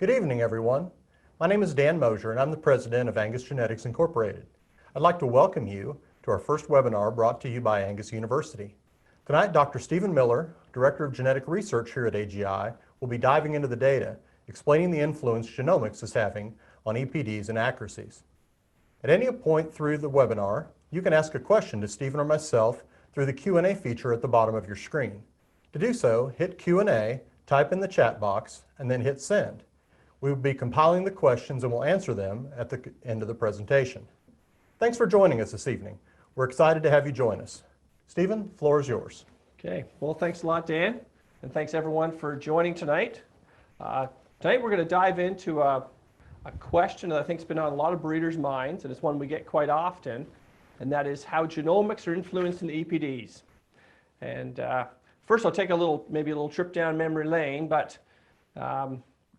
Good evening, everyone. My name is Dan Mosier, and I'm the president of Angus Genetics Incorporated. I'd like to welcome you to our first webinar brought to you by Angus University. Tonight, Dr. Stephen Miller, Director of Genetic Research here at AGI, will be diving into the data, explaining the influence genomics is having on EPDs and accuracies. At any point through the webinar, you can ask a question to Stephen or myself through the Q&A feature at the bottom of your screen. To do so, hit Q&A, type in the chat box, and then hit send. We will be compiling the questions and we'll answer them at the end of the presentation. Thanks for joining us this evening. We're excited to have you join us. Stephen, the floor is yours. Okay, well, thanks a lot, Dan, and thanks everyone for joining tonight. Tonight we're going to dive into a question that I think has been on a lot of breeders' minds, and it's one we get quite often, and that is how genomics are influencing the EPDs. And first I'll take maybe a little trip down memory lane, but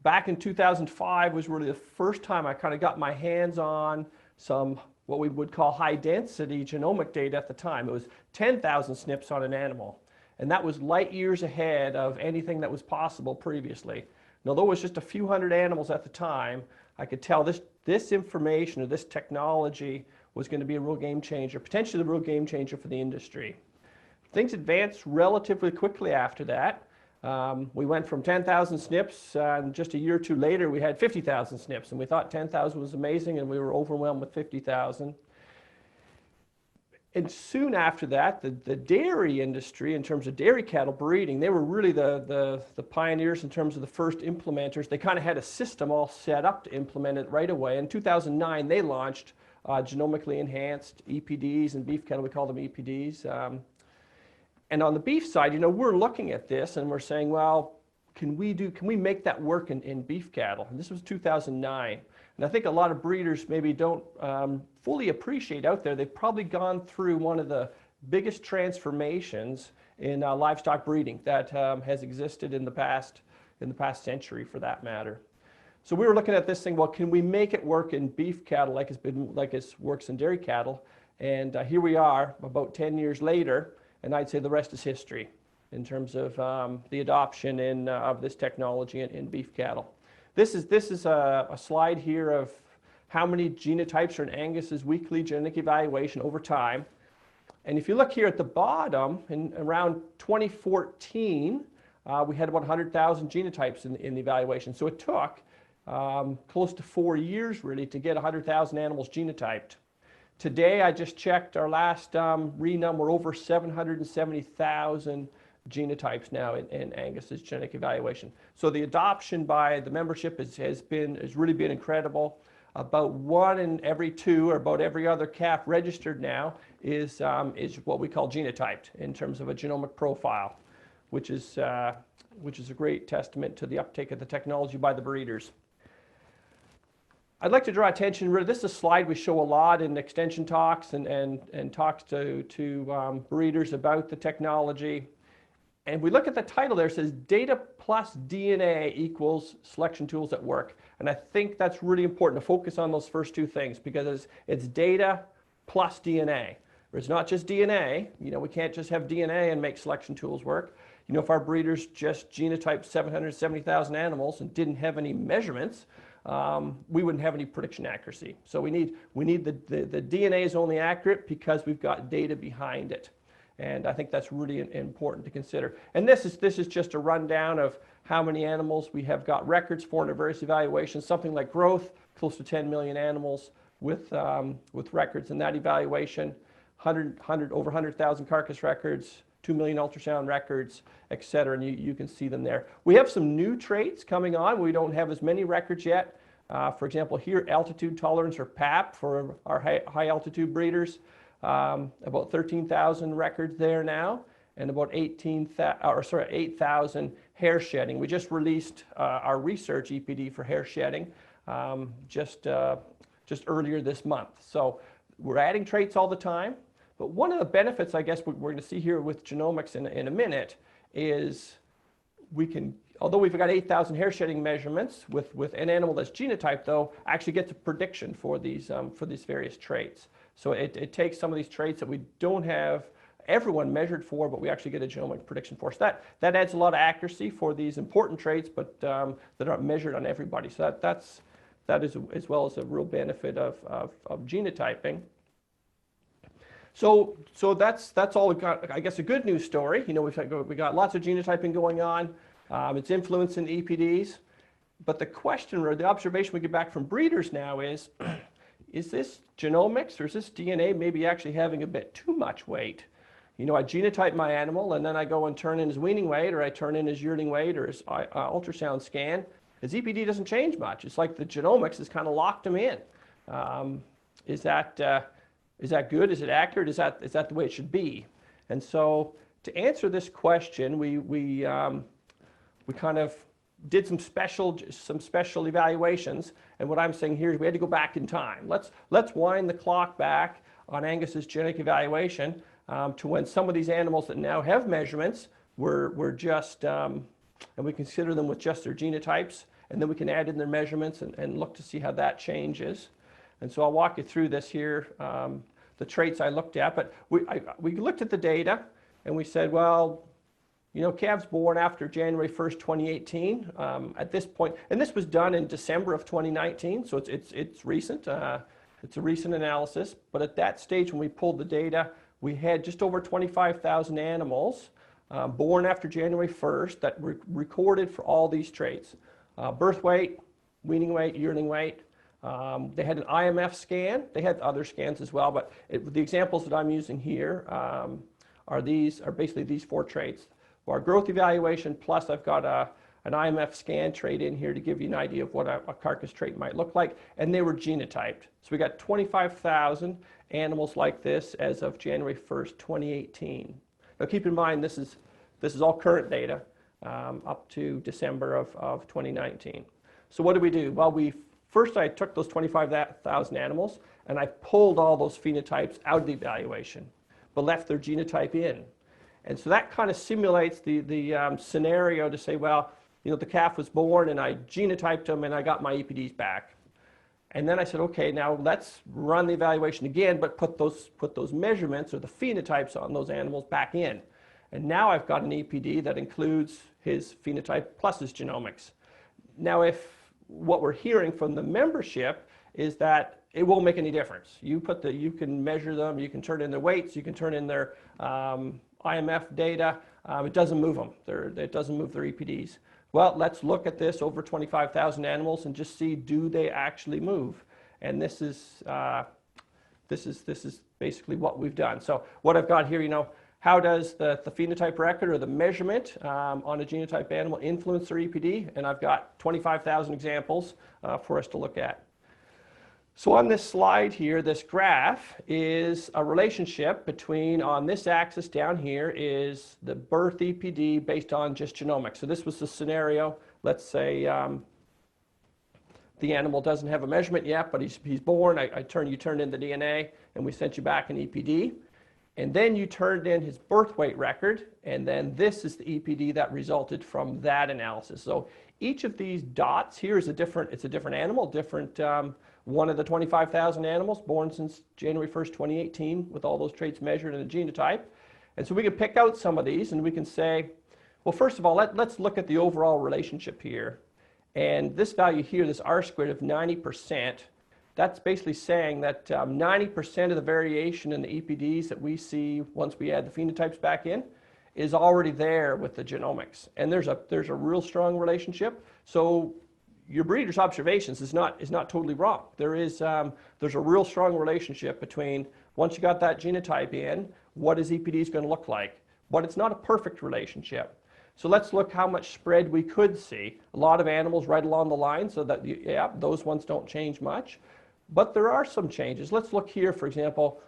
back in 2005 was really the first time I kind of got my hands on some what we would call high-density genomic data at the time. It was 10,000 SNPs on an animal, and that was light years ahead of anything that was possible previously. And although it was just a few hundred animals at the time, I could tell this information or this technology was going to be a real game changer, potentially a real game changer for the industry. Things advanced relatively quickly after that. We went from 10,000 SNPs, and just a year or two later we had 50,000 SNPs, and we thought 10,000 was amazing, and we were overwhelmed with 50,000. And soon after that, the dairy industry, in terms of dairy cattle breeding, they were really the pioneers in terms of the first implementers. They kind of had a system all set up to implement it right away. In 2009, they launched genomically enhanced EPDs and beef cattle. We call them EPDs. And on the beef side, we're looking at this and we're saying, well, can we make that work in beef cattle? And this was 2009. And I think a lot of breeders maybe don't fully appreciate out there. They've probably gone through one of the biggest transformations in livestock breeding that has existed in the past century, for that matter. So we were looking at this thing, well, can we make it work in beef cattle like it works in dairy cattle? And here we are about 10 years later. And I'd say the rest is history in terms of the adoption of this technology in beef cattle. This is a slide here of how many genotypes are in Angus's weekly genetic evaluation over time. And if you look here at the bottom, in around 2014, we had about 100,000 genotypes in the evaluation. So it took close to 4 years, really, to get 100,000 animals genotyped. Today, I just checked our last renum, we're over 770,000 genotypes now in Angus's genetic evaluation. So the adoption by the membership has really been incredible. About 1 in every 2, or about every other calf registered now is what we call genotyped in terms of a genomic profile, which is a great testament to the uptake of the technology by the breeders. I'd like to draw attention, this is a slide we show a lot in extension talks and talks to breeders about the technology. And we look at the title there, it says data plus DNA equals selection tools at work. And I think that's really important to focus on those first two things, because it's data plus DNA. It's not just DNA. We can't just have DNA and make selection tools work. If our breeders just genotyped 770,000 animals and didn't have any measurements, we wouldn't have any prediction accuracy. So we need the DNA is only accurate because we've got data behind it. And I think that's really important to consider. And this is just a rundown of how many animals we have got records for in our various evaluations. Something like growth, close to 10 million animals with records in that evaluation, over 100,000 carcass records, 2 million ultrasound records, et cetera, and you can see them there. We have some new traits coming on. We don't have as many records yet. For example, here, altitude tolerance, or PAP, for our high altitude breeders. About 13,000 records there now, and about 8,000 hair shedding. We just released our research EPD for hair shedding just earlier this month. So we're adding traits all the time. But one of the benefits, I guess, we're going to see here with genomics in a minute is although we've got 8,000 hair shedding measurements with an animal that's genotyped, though, actually gets a prediction for these various traits. So it takes some of these traits that we don't have everyone measured for, but we actually get a genomic prediction for. So that adds a lot of accuracy for these important traits, but that aren't measured on everybody. So that is as well as a real benefit of genotyping. So that's all we've got. I guess a good news story. You know, we got lots of genotyping going on. It's influencing the EPDs. But the question or the observation we get back from breeders now is this genomics or is this DNA maybe actually having a bit too much weight? You know, I genotype my animal and then I go and turn in his weaning weight, or I turn in his yearling weight or his ultrasound scan. His EPD doesn't change much. It's like the genomics has kind of locked him in. Is that good? Is it accurate? Is that the way it should be? And so to answer this question, we kind of did some special evaluations, and what I'm saying here is we had to go back in time. Let's wind the clock back on Angus's genetic evaluation to when some of these animals that now have measurements were just, and we consider them with just their genotypes, and then we can add in their measurements and look to see how that changes. And so I'll walk you through this here, the traits I looked at, but we looked at the data and we said, well, you know, calves born after January 1st, 2018, at this point, and this was done in December of 2019, so it's recent. It's a recent analysis, but at that stage when we pulled the data, we had just over 25,000 animals born after January 1st that were recorded for all these traits. Birth weight, weaning weight, yearling weight. They had an IMF scan. They had other scans as well, but the examples that I'm using here are basically these four traits. Our growth evaluation, plus I've got an IMF scan trait in here to give you an idea of what a carcass trait might look like, and they were genotyped. So we got 25,000 animals like this as of January 1st, 2018. Now keep in mind this is all current data up to December of 2019. So what did we do? Well, first I took those 25,000 animals and I pulled all those phenotypes out of the evaluation, but left their genotype in. And so that kind of simulates the scenario to say, well, you know, the calf was born and I genotyped him and I got my EPDs back. And then I said, okay, now let's run the evaluation again, but put those measurements or the phenotypes on those animals back in. And now I've got an EPD that includes his phenotype plus his genomics. Now, if what we're hearing from the membership is that it won't make any difference. You can measure them, you can turn in their weights, you can turn in their IMF data, it doesn't move them. It doesn't move their EPDs. Well, let's look at this over 25,000 animals and just see, do they actually move? And this is basically what we've done. So what I've got here, you know, how does the phenotype record or the measurement on a genotype animal influence their EPD? And I've got 25,000 examples for us to look at. So on this slide here, this graph is a relationship between, on this axis down here is the birth EPD based on just genomics. So this was the scenario. Let's say the animal doesn't have a measurement yet, but he's born. You turned in the DNA, and we sent you back an EPD. And then you turned in his birth weight record, and then this is the EPD that resulted from that analysis. So each of these dots here is a different animal, different one of the 25,000 animals born since January 1st, 2018, with all those traits measured in a genotype. And so we can pick out some of these and we can say, well, first of all, let's look at the overall relationship here. And this value here, this R-squared of 90%, that's basically saying that 90% of the variation in the EPDs that we see once we add the phenotypes back in is already there with the genomics. And there's a real strong relationship. So your breeder's observations is not totally wrong. There's a real strong relationship between once you got that genotype in, what is EPDs going to look like? But it's not a perfect relationship. So let's look how much spread we could see. A lot of animals right along the line, so that those ones don't change much. But there are some changes. Let's look here, for example,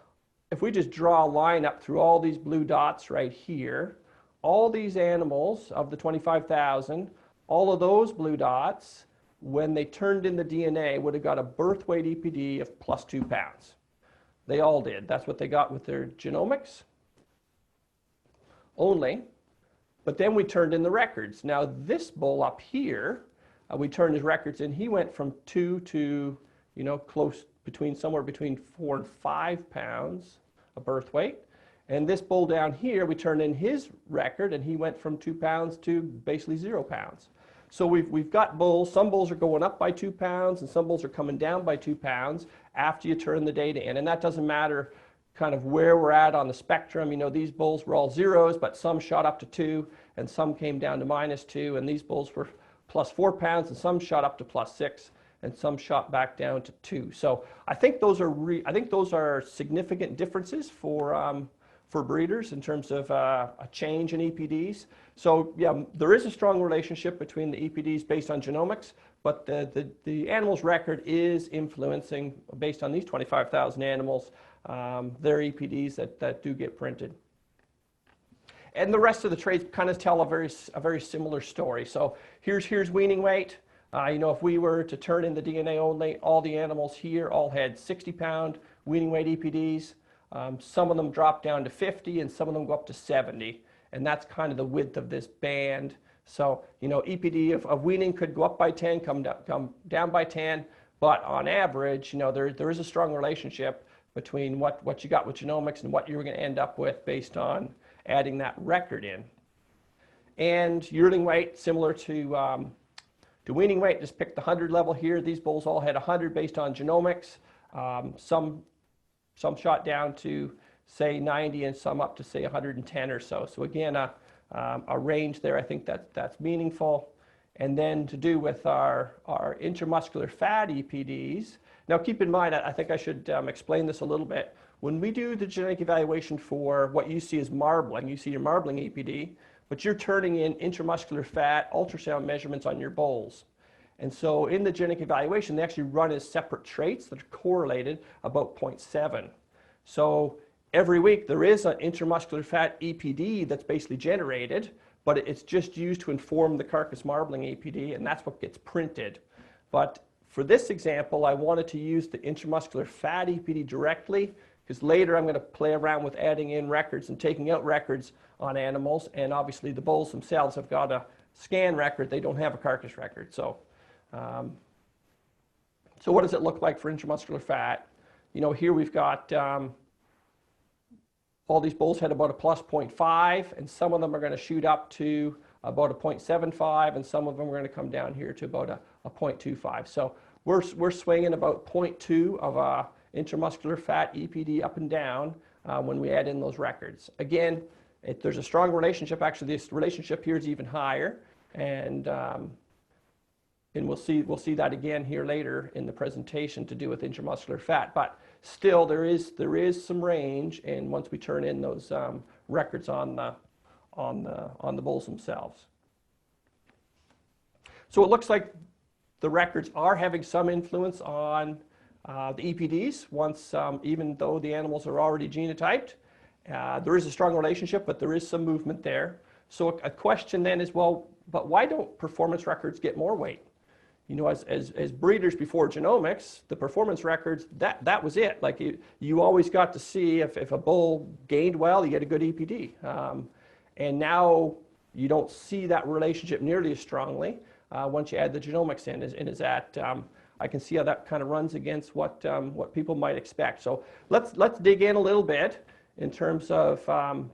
if we just draw a line up through all these blue dots right here, all these animals of the 25,000, all of those blue dots, when they turned in the DNA, would have got a birth weight EPD of plus 2 pounds. They all did. That's what they got with their genomics only. But then we turned in the records. Now this bull up here, we turned his records in. He went from 2 to, somewhere between 4 and 5 pounds of birth weight. And this bull down here, we turned in his record, and he went from 2 pounds to basically 0 pounds. So we've got bulls. Some bulls are going up by 2 pounds, and some bulls are coming down by 2 pounds after you turn the data in. And that doesn't matter kind of where we're at on the spectrum. You know, these bulls were all zeros, but some shot up to 2, and some came down to -2. And these bulls were +4 pounds, and some shot up to +6, and some shot back down to 2. So I think those are significant differences for breeders in terms of a change in EPDs. So yeah, there is a strong relationship between the EPDs based on genomics, but the animal's record is influencing, based on these 25,000 animals, their EPDs that do get printed. And the rest of the traits kind of tell a very similar story. So here's weaning weight. You know, if we were to turn in the DNA only, all the animals here all had 60-pound weaning weight EPDs. Some of them drop down to 50, and some of them go up to 70. And that's kind of the width of this band. So, you know, EPD of weaning could go up by 10, come down by 10. But on average, you know, there is a strong relationship between what you got with genomics and what you're going to end up with based on adding that record in. And yearling weight, similar to weaning weight, just pick the 100 level here. These bulls all had 100 based on genomics. Some shot down to, say, 90, and some up to, say, 110 or so. So again, a range there. I think that's meaningful. And then to do with our intramuscular fat EPDs. Now keep in mind, I think I should explain this a little bit. When we do the genetic evaluation for what you see as marbling, you see your marbling EPD, but you're turning in intramuscular fat ultrasound measurements on your bulls. And so in the genetic evaluation, they actually run as separate traits that are correlated about 0.7. So every week there is an intramuscular fat EPD that's basically generated, but it's just used to inform the carcass marbling EPD, and that's what gets printed. But for this example, I wanted to use the intramuscular fat EPD directly, because later I'm going to play around with adding in records and taking out records on animals, and obviously the bulls themselves have got a scan record. They don't have a carcass record. So what does it look like for intramuscular fat? You know, here we've got all these bulls had about a +0.5, and some of them are going to shoot up to about a 0.75, and some of them are going to come down here to about a 0.25. So we're swinging about 0.2 of a intramuscular fat EPD up and down when we add in those records. Again, there's a strong relationship. Actually, this relationship here is even higher, and we'll see that again here later in the presentation to do with intramuscular fat. But still, there is some range, and once we turn in those records on the bulls themselves. So it looks like the records are having some influence on the EPDs once, even though the animals are already genotyped. There is a strong relationship, but there is some movement there. So a question then is, well, but why don't performance records get more weight? You know, as breeders before genomics, the performance records, that was it. Like you always got to see if a bull gained well, you get a good EPD. And now you don't see that relationship nearly as strongly once you add the genomics in. And is that I can see how that kind of runs against what people might expect. So let's dig in a little bit in terms of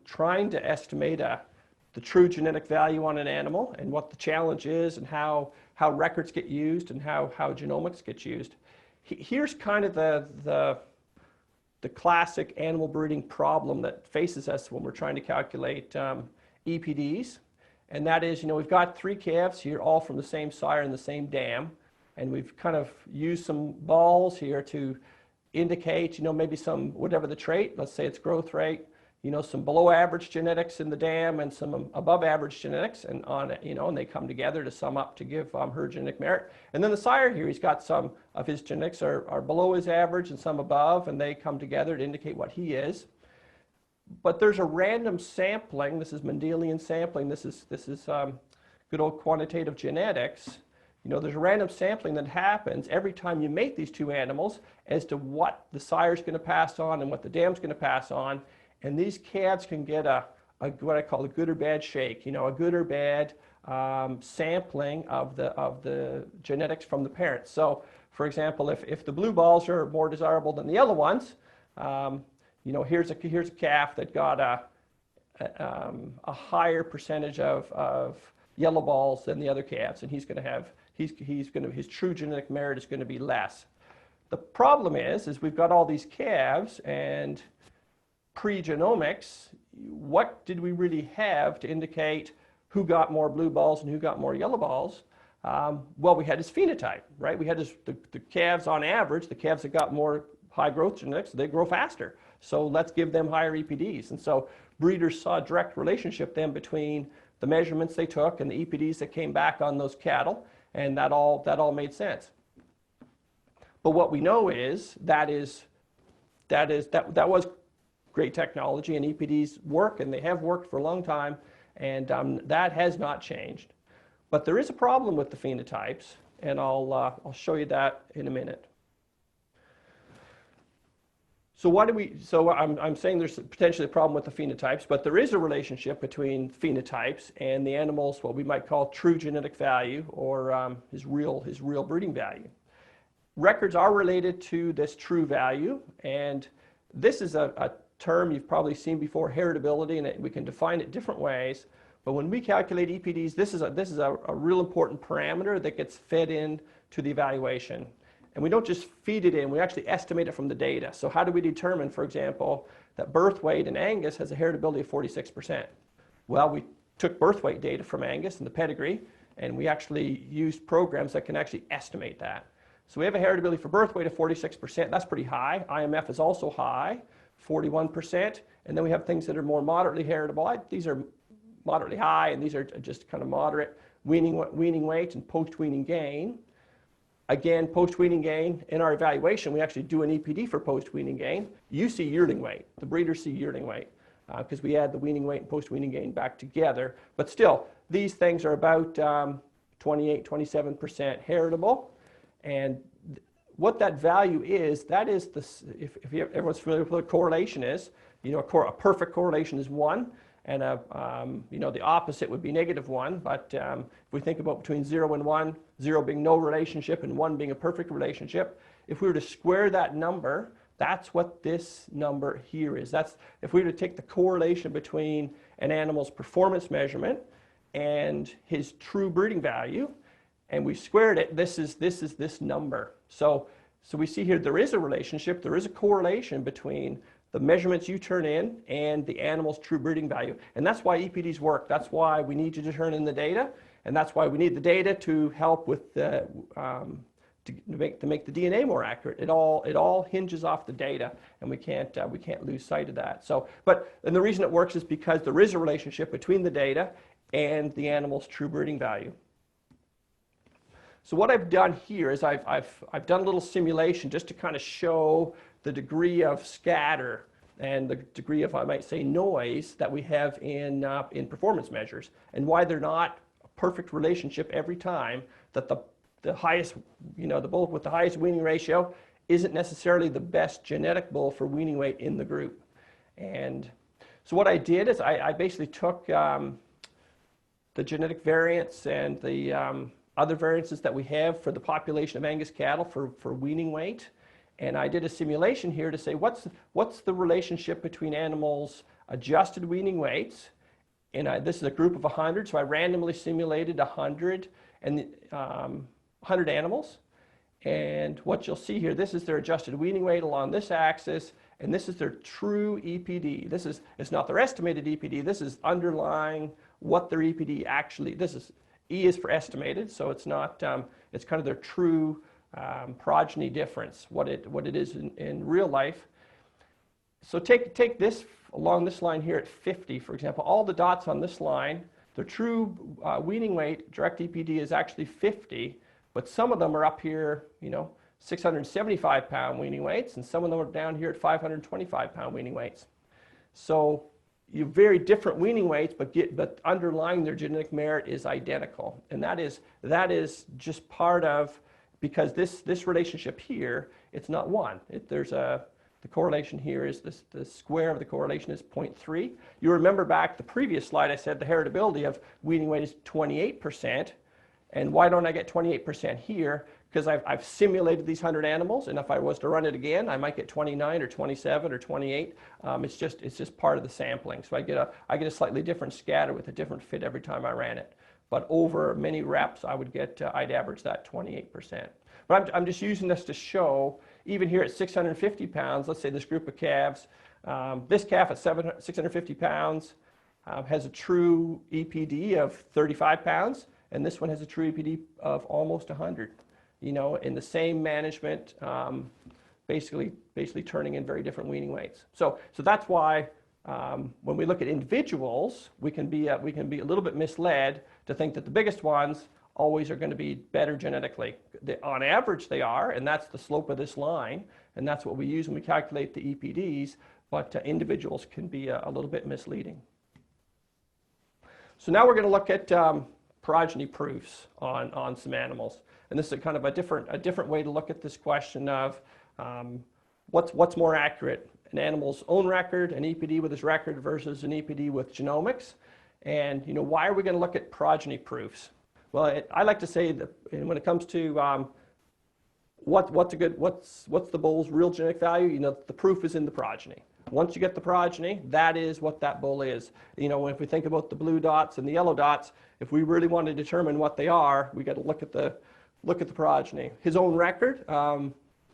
trying to estimate the true genetic value on an animal and what the challenge is and how records get used and how genomics gets used. Here's kind of the classic animal breeding problem that faces us when we're trying to calculate EPDs. And that is, you know, we've got 3 calves here, all from the same sire in the same dam. And we've kind of used some balls here to indicate, you know, maybe some, whatever the trait, let's say it's growth rate, you know, some below average genetics in the dam and some above average genetics, and on it, you know, and they come together to sum up to give her genetic merit. And then the sire here, he's got some of his genetics are below his average and some above, and they come together to indicate what he is. But there's a random sampling. This is Mendelian sampling. This is good old quantitative genetics. You know, there's a random sampling that happens every time you mate these 2 animals as to what the sire's going to pass on and what the dam's going to pass on. And these calves can get what I call a good or bad shake, you know, a good or bad sampling of the genetics from the parents. So, for example, if the blue balls are more desirable than the yellow ones, here's a calf that got a higher percentage of yellow balls than the other calves, and he's going to have his true genetic merit is going to be less. The problem is we've got all these calves, and pre-genomics, what did we really have to indicate who got more blue balls and who got more yellow balls? Well, we had his phenotype, right? We had the calves on average, the calves that got more high growth genetics, they grow faster. So let's give them higher EPDs. And so breeders saw a direct relationship then between the measurements they took and the EPDs that came back on those cattle, and that all made sense. But what we know is that was great technology, and EPDs work, and they have worked for a long time, and that has not changed. But there is a problem with the phenotypes, and I'll show you that in a minute. So I'm saying there's potentially a problem with the phenotypes, but there is a relationship between phenotypes and the animal's what we might call true genetic value, or his real breeding value. Records are related to this true value, and this is a term you've probably seen before, heritability, and we can define it different ways. But when we calculate EPDs, this is a real important parameter that gets fed in to the evaluation. And we don't just feed it in, we actually estimate it from the data. So how do we determine, for example, that birth weight in Angus has a heritability of 46%? Well, we took birth weight data from Angus and the pedigree, and we actually used programs that can actually estimate that. So we have a heritability for birth weight of 46%. That's pretty high. IMF is also high, 41%. And then we have things that are more moderately heritable. These are moderately high, and these are just kind of moderate. Weaning weight and post-weaning gain. Again, post-weaning gain, in our evaluation, we actually do an EPD for post-weaning gain. You see yearling weight. The breeders see yearling weight because we add the weaning weight and post-weaning gain back together. But still, these things are about 28, 27% heritable. And what that value is, that is if everyone's familiar with what a correlation is, a perfect correlation is 1. And the opposite would be -1. But if we think about between 0 and 1, 0 being no relationship and 1 being a perfect relationship, if we were to square that number, that's what this number here is. That's if we were to take the correlation between an animal's performance measurement and his true breeding value, and we squared it, this is this number. So we see here there is a relationship, there is a correlation between the measurements you turn in and the animal's true breeding value. And that's why EPDs work. That's why we need to turn in the data, and that's why we need the data to help with the to make the DNA more accurate. It all hinges off the data, and we can't lose sight of that. And the reason it works is because there is a relationship between the data and the animal's true breeding value. So what I've done here is I've done a little simulation just to kind of show the degree of scatter and the degree of, I might say, noise that we have in performance measures, and why they're not a perfect relationship every time. That the highest, the bull with the highest weaning ratio isn't necessarily the best genetic bull for weaning weight in the group. And so what I did is I basically took the genetic variants and the other variances that we have for the population of Angus cattle for weaning weight. And I did a simulation here to say what's the relationship between animals' adjusted weaning weights, and this is a group of 100, so I randomly simulated 100 animals. And what you'll see here, this is their adjusted weaning weight along this axis, and this is their true EPD. It's not their estimated EPD, this is underlying what their EPD actually, E is for estimated, so it's not, it's kind of their true progeny difference, what it is in real life. So take this along this line here at 50, for example. All the dots on this line, their true weaning weight, direct EPD, is actually 50, but some of them are up here, 675-pound weaning weights, and some of them are down here at 525-pound weaning weights. So you have very different weaning weights, but underlying their genetic merit is identical, and that is just part of, because this relationship here, it's not 1. The correlation here is the square of the correlation is 0.3. You remember back the previous slide, I said the heritability of weaning weight is 28%. And why don't I get 28% here? because I've simulated these 100 animals, and if I was to run it again, I might get 29 or 27 or 28. It's just part of the sampling. So I get a slightly different scatter with a different fit every time I ran it. But over many reps, I'd average that 28%. But I'm just using this to show, even here at 650 pounds, let's say this group of calves, this calf at 650 pounds has a true EPD of 35 pounds, and this one has a true EPD of almost 100. In the same management, basically turning in very different weaning weights. So that's why when we look at individuals, we can be a little bit misled to think that the biggest ones always are going to be better genetically. On average, they are, and that's the slope of this line, and that's what we use when we calculate the EPDs. But individuals can be a little bit misleading. So now we're going to look at progeny proofs on some animals. And this is kind of a different way to look at this question of what's more accurate, an animal's own record, an EPD with his record versus an EPD with genomics. And why are we going to look at progeny proofs? Well, I like to say that when it comes to what's the bull's real genetic value, the proof is in the progeny. Once you get the progeny, that is what that bull is. If we think about the blue dots and the yellow dots, if we really want to determine what they are, we got to look at the progeny. His own record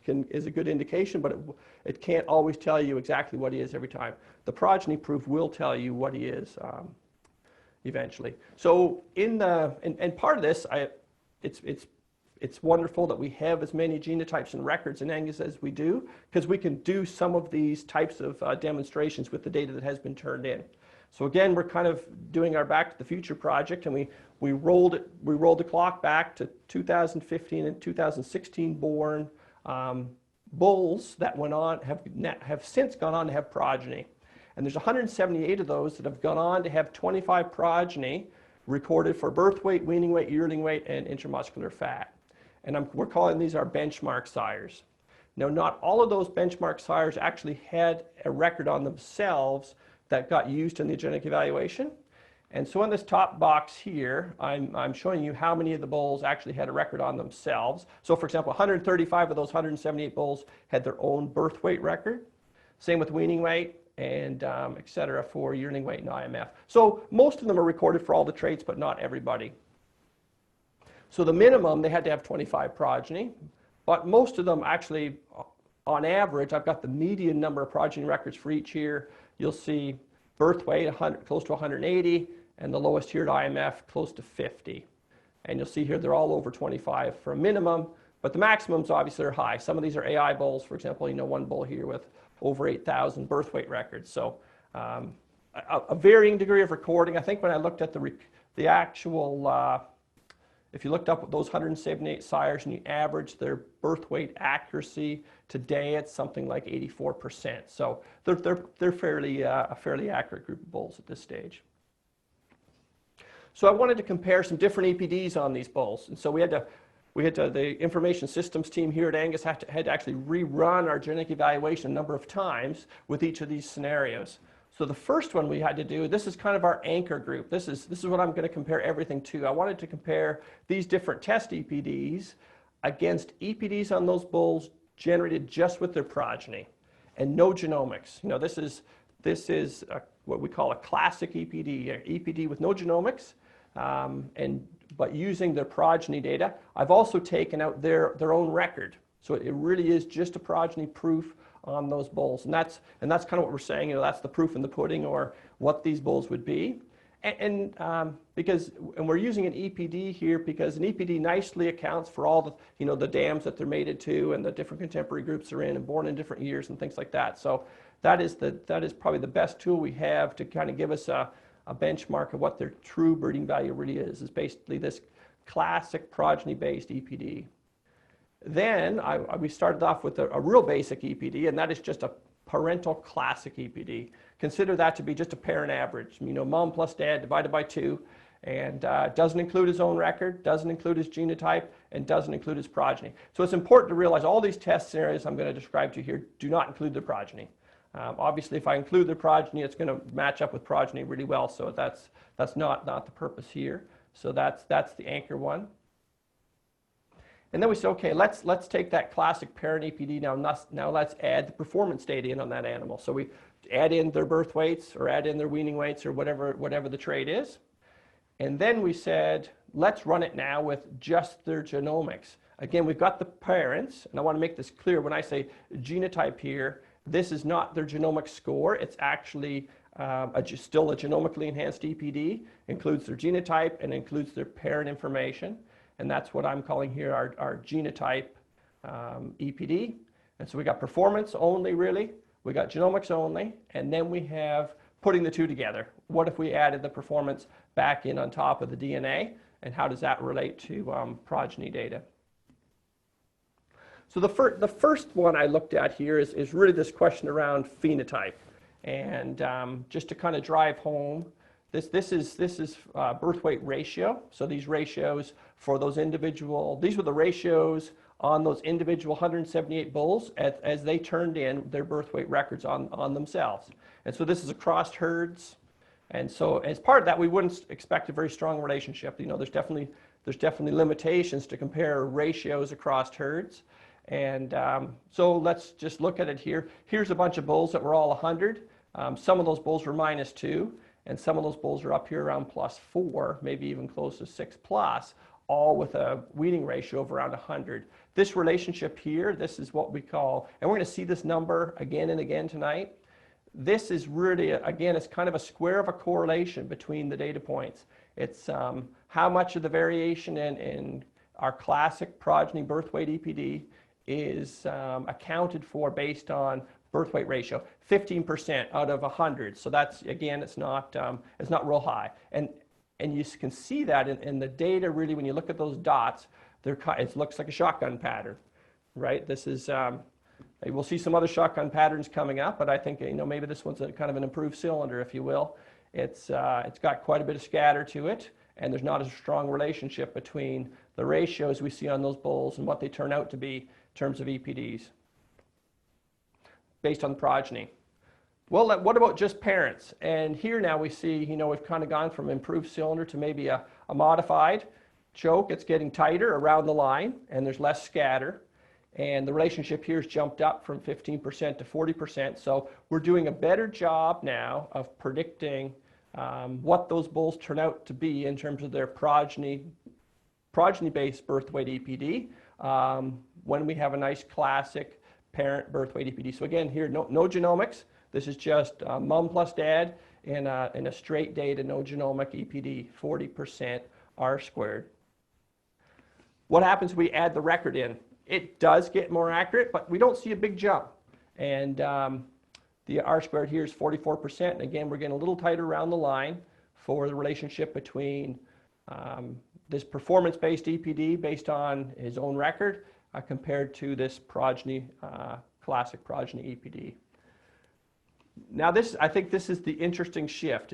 is a good indication, but it can't always tell you exactly what he is every time. The progeny proof will tell you what he is eventually. So and part of this, it's wonderful that we have as many genotypes and records in Angus as we do, because we can do some of these types of demonstrations with the data that has been turned in. So again, we're kind of doing our Back to the Future project, and we rolled the clock back to 2015 and 2016 born bulls that have since gone on to have progeny. And there's 178 of those that have gone on to have 25 progeny recorded for birth weight, weaning weight, yearling weight, and intramuscular fat. And we're calling these our benchmark sires. Now, not all of those benchmark sires actually had a record on themselves that got used in the genetic evaluation. And so in this top box here, I'm showing you how many of the bulls actually had a record on themselves. So for example, 135 of those 178 bulls had their own birth weight record. Same with weaning weight and et cetera for yearling weight and IMF. So most of them are recorded for all the traits, but not everybody. So the minimum, they had to have 25 progeny, but most of them actually, on average, I've got the median number of progeny records for each here. You'll see birth weight close to 180, and the lowest here at IMF close to 50. And you'll see here they're all over 25 for a minimum, but the maximums obviously are high. Some of these are AI bulls, for example, one bull here with over 8,000 birth weight records. So a varying degree of recording. I think when I looked at the actual, if you looked up those 178 sires and you averaged their birth weight accuracy today, it's something like 84%. So they're fairly a fairly accurate group of bulls at this stage. So I wanted to compare some different EPDs on these bulls, and so the information systems team here at Angus had to actually rerun our genetic evaluation a number of times with each of these scenarios. So the first one we had to do, this is kind of our anchor group. This is what I'm going to compare everything to. I wanted to compare these different test EPDs against EPDs on those bulls generated just with their progeny and no genomics. This is what we call a classic EPD, an EPD with no genomics, but using their progeny data. I've also taken out their own record. So it really is just a progeny proof on those bulls. And that's kind of what we're saying, that's the proof in the pudding, or what these bulls would be. And we're using an EPD here because an EPD nicely accounts for all the, the dams that they're mated to and the different contemporary groups they're in and born in different years and things like that. So that is probably the best tool we have to kind of give us a benchmark of what their true breeding value really is basically this classic progeny-based EPD. Then we started off with a real basic EPD, and that is just a parental classic EPD. Consider that to be just a parent average, mom plus dad divided by 2, and doesn't include his own record, doesn't include his genotype, and doesn't include his progeny. So it's important to realize all these test scenarios I'm going to describe to you here do not include their progeny. Obviously, if I include their progeny, it's going to match up with progeny really well, so that's not the purpose here. So that's the anchor one. And then we said, okay, let's take that classic parent EPD now let's add the performance data in on that animal. So we add in their birth weights or add in their weaning weights or whatever the trait is. And then we said, let's run it now with just their genomics. Again, we've got the parents, and I want to make this clear when I say genotype here, this is not their genomic score. It's actually still a genomically enhanced EPD, includes their genotype and includes their parent information. And that's what I'm calling here our genotype EPD. And so we got performance only, really. We got genomics only. And then we have putting the two together. What if we added the performance back in on top of the DNA? And how does that relate to progeny data? So the first one I looked at here is really this question around phenotype. And just to kind of drive home, this is birth weight ratio. So these ratios for those these were the ratios on those individual 178 bulls as they turned in their birth weight records on themselves. And so this is across herds. And so as part of that, we wouldn't expect a very strong relationship. You know, there's definitely limitations to compare ratios across herds. And so let's just look at it here. Here's a bunch of bulls that were all 100. Some of those bulls were -2, and some of those bulls are up here around +4, maybe even close to 6+, all with a weaning ratio of around 100. This relationship here, this is what we call, and we're going to see this number again and again tonight. This is really, again, it's kind of a square of a correlation between the data points. It's how much of the variation in our classic progeny birth weight EPD is accounted for based on birth weight ratio, 15% out of 100. So that's, again, it's not real high. And you can see that in the data, really, when you look at those dots, it looks like a shotgun pattern, right? This is, we'll see some other shotgun patterns coming up, but I think, you know, maybe this one's kind of an improved cylinder, if you will. It's got quite a bit of scatter to it, and there's not a strong relationship between the ratios we see on those bulls and what they turn out to be in terms of EPDs based on progeny. Well, what about just parents? And here now we see, you know, we've kind of gone from improved cylinder to maybe a modified choke. It's getting tighter around the line, and there's less scatter. And the relationship here has jumped up from 15% to 40%. So we're doing a better job now of predicting what those bulls turn out to be in terms of their progeny-based birth weight EPD when we have a nice classic parent birth weight EPD. So again, here, no genomics. This is just mom plus dad in a straight data, no genomic EPD, 40% R squared. What happens if we add the record in? It does get more accurate, but we don't see a big jump. And the R squared here is 44%. And again, we're getting a little tighter around the line for the relationship between this performance-based EPD based on his own record compared to this progeny, classic progeny EPD. Now I think this is the interesting shift.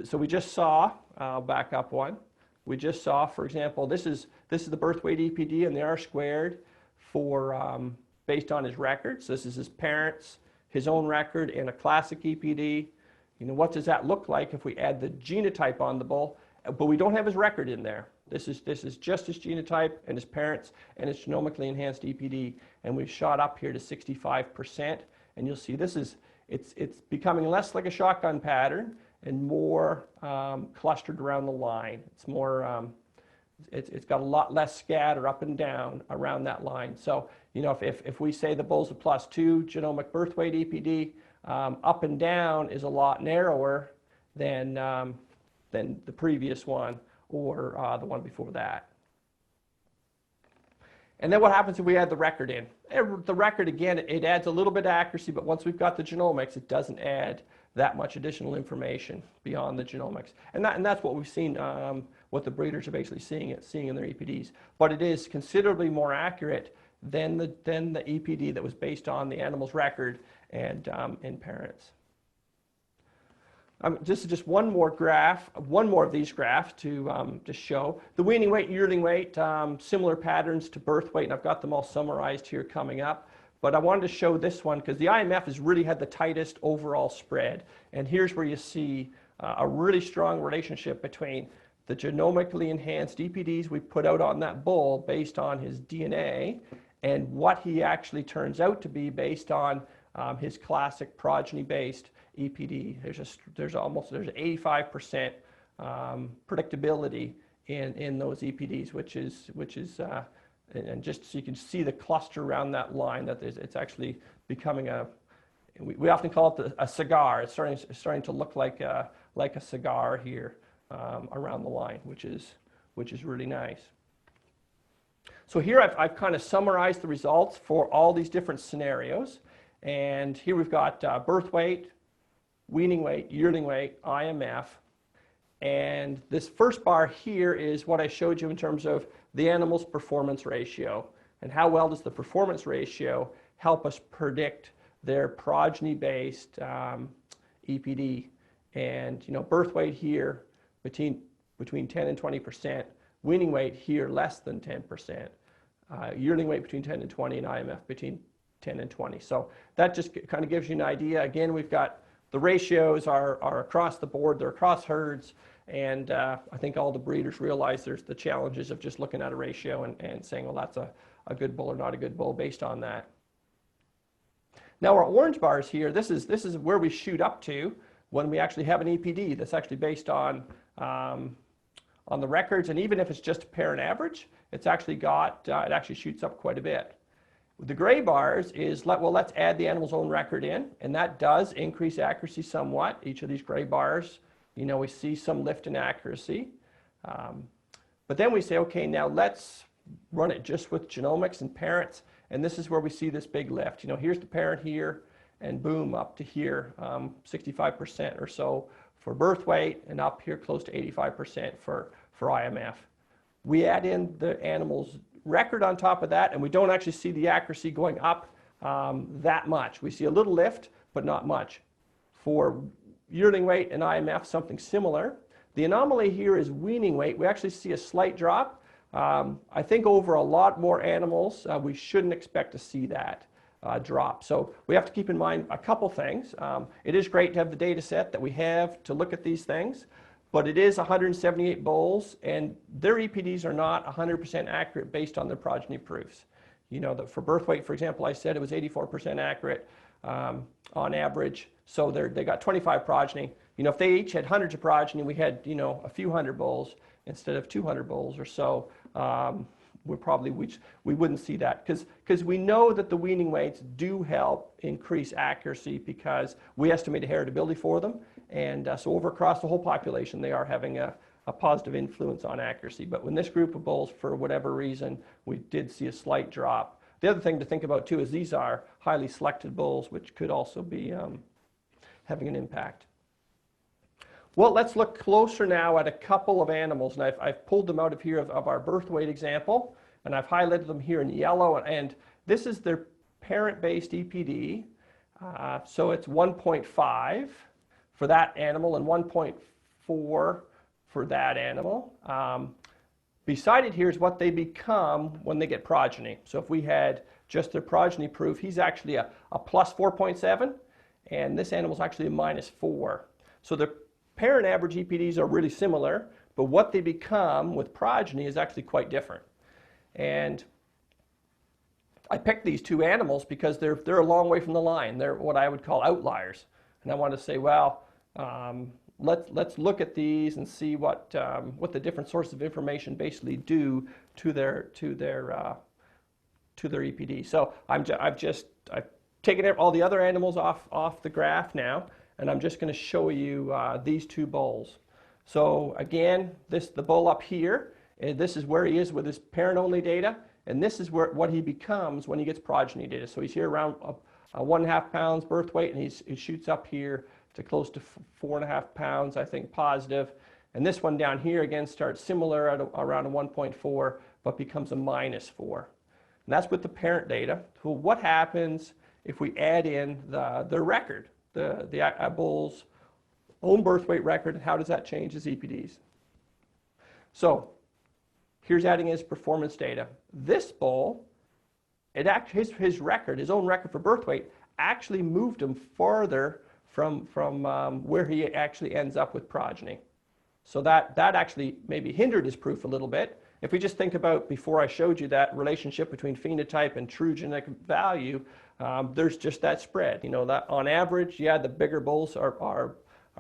So we just saw, I'll back up one. We just saw, for example, this is the birth weight EPD and the R squared for based on his records. This is his parents, his own record, and a classic EPD. You know, what does that look like if we add the genotype on the bull, but we don't have his record in there? This is just his genotype and his parents and his genomically enhanced EPD, and we've shot up here to 65%. And you'll see it's becoming less like a shotgun pattern and more clustered around the line. It's more, it's got a lot less scatter up and down around that line. So, you know, if we say the bull's a +2 genomic birth weight EPD, up and down is a lot narrower than the previous one or the one before that. And then what happens if we add the record in? The record, again, it adds a little bit of accuracy, but once we've got the genomics, it doesn't add that much additional information beyond the genomics. And that's what we've seen, what the breeders are basically seeing in their EPDs. But it is considerably more accurate than the EPD that was based on the animal's record and in parents. This is just one more of these graphs to show. The weaning weight, yearling weight, similar patterns to birth weight, and I've got them all summarized here coming up. But I wanted to show this one because the IMF has really had the tightest overall spread. And here's where you see a really strong relationship between the genomically enhanced EPDs we put out on that bull based on his DNA and what he actually turns out to be based on his classic progeny-based EPD. There's 85% predictability in those EPDs, which is and just so you can see the cluster around that line, that it's actually becoming we often call it a cigar. It's starting to look like a cigar here around the line, which is really nice. So here I've kind of summarized the results for all these different scenarios. And here we've got birth weight, weaning weight, yearling weight, IMF. And this first bar here is what I showed you in terms of the animal's performance ratio. And how well does the performance ratio help us predict their progeny-based EPD. And birth weight here between 10 and 20%, weaning weight here less than 10%, yearling weight between 10 and 20, and IMF between 10 and 20. So that just kind of gives you an idea. Again, we've got the ratios are across the board, they're across herds, and I think all the breeders realize there's the challenges of just looking at a ratio and saying, well, that's a good bull or not a good bull based on that. Now our orange bars here, this is where we shoot up to when we actually have an EPD that's actually based on the records, and even if it's just a parent average, it's actually got, it actually shoots up quite a bit. The gray bars is, let's add the animal's own record in, and that does increase accuracy somewhat. Each of these gray bars, we see some lift in accuracy. But then we say, okay, now let's run it just with genomics and parents, and this is where we see this big lift. Here's the parent here, and boom, up to here, 65% or so for birth weight, and up here close to 85% for IMF. We add in the animal's record on top of that, and we don't actually see the accuracy going up that much. We see a little lift, but not much. For yearling weight and IMF, something similar. The anomaly here is weaning weight. We actually see a slight drop. I think over a lot more animals, we shouldn't expect to see that drop. So we have to keep in mind a couple things. It is great to have the data set that we have to look at these things, but it is 178 bulls, and their EPDs are not 100% accurate based on their progeny proofs. For birth weight, for example, I said it was 84% accurate on average. So they got 25 progeny. If they each had hundreds of progeny, we had a few hundred bulls instead of 200 bulls or so. We wouldn't see that because we know that the weaning weights do help increase accuracy because we estimate a heritability for them, and so across the whole population they are having a positive influence on accuracy. But when this group of bulls, for whatever reason, we did see a slight drop. The other thing to think about too is these are highly selected bulls, which could also be having an impact. Well, let's look closer now at a couple of animals, and I've pulled them out of here of our birth weight example, and I've highlighted them here in yellow, and this is their parent-based EPD. So it's 1.5 for that animal and 1.4 for that animal. Beside it here is what they become when they get progeny. So if we had just their progeny proof, he's actually a plus 4.7, and this animal's actually a minus 4. So the parent average EPDs are really similar, but what they become with progeny is actually quite different. And I picked these two animals because they're a long way from the line. They're what I would call outliers. And I wanted to say, well, let's look at these and see what the different sources of information basically do to their EPD. So I've taken all the other animals off the graph now, and I'm just going to show you these two bulls. So again, the bull up here, this is where he is with his parent-only data, and this is what he becomes when he gets progeny data. So he's here around 1.5 pounds birth weight, and he shoots up here to close to 4.5 pounds, I think, positive. And this one down here, again, starts similar at around a 1.4, but becomes a minus 4. And that's with the parent data. So what happens if we add in the record, the bull's own birth weight record, and how does that change his EPDs? So here's adding his performance data. This bull, his record, his own record for birth weight, actually moved him farther from where he actually ends up with progeny. So that actually maybe hindered his proof a little bit. If we just think about, before I showed you that relationship between phenotype and true genetic value, there's just that spread. You know, that on average, yeah, the bigger bulls are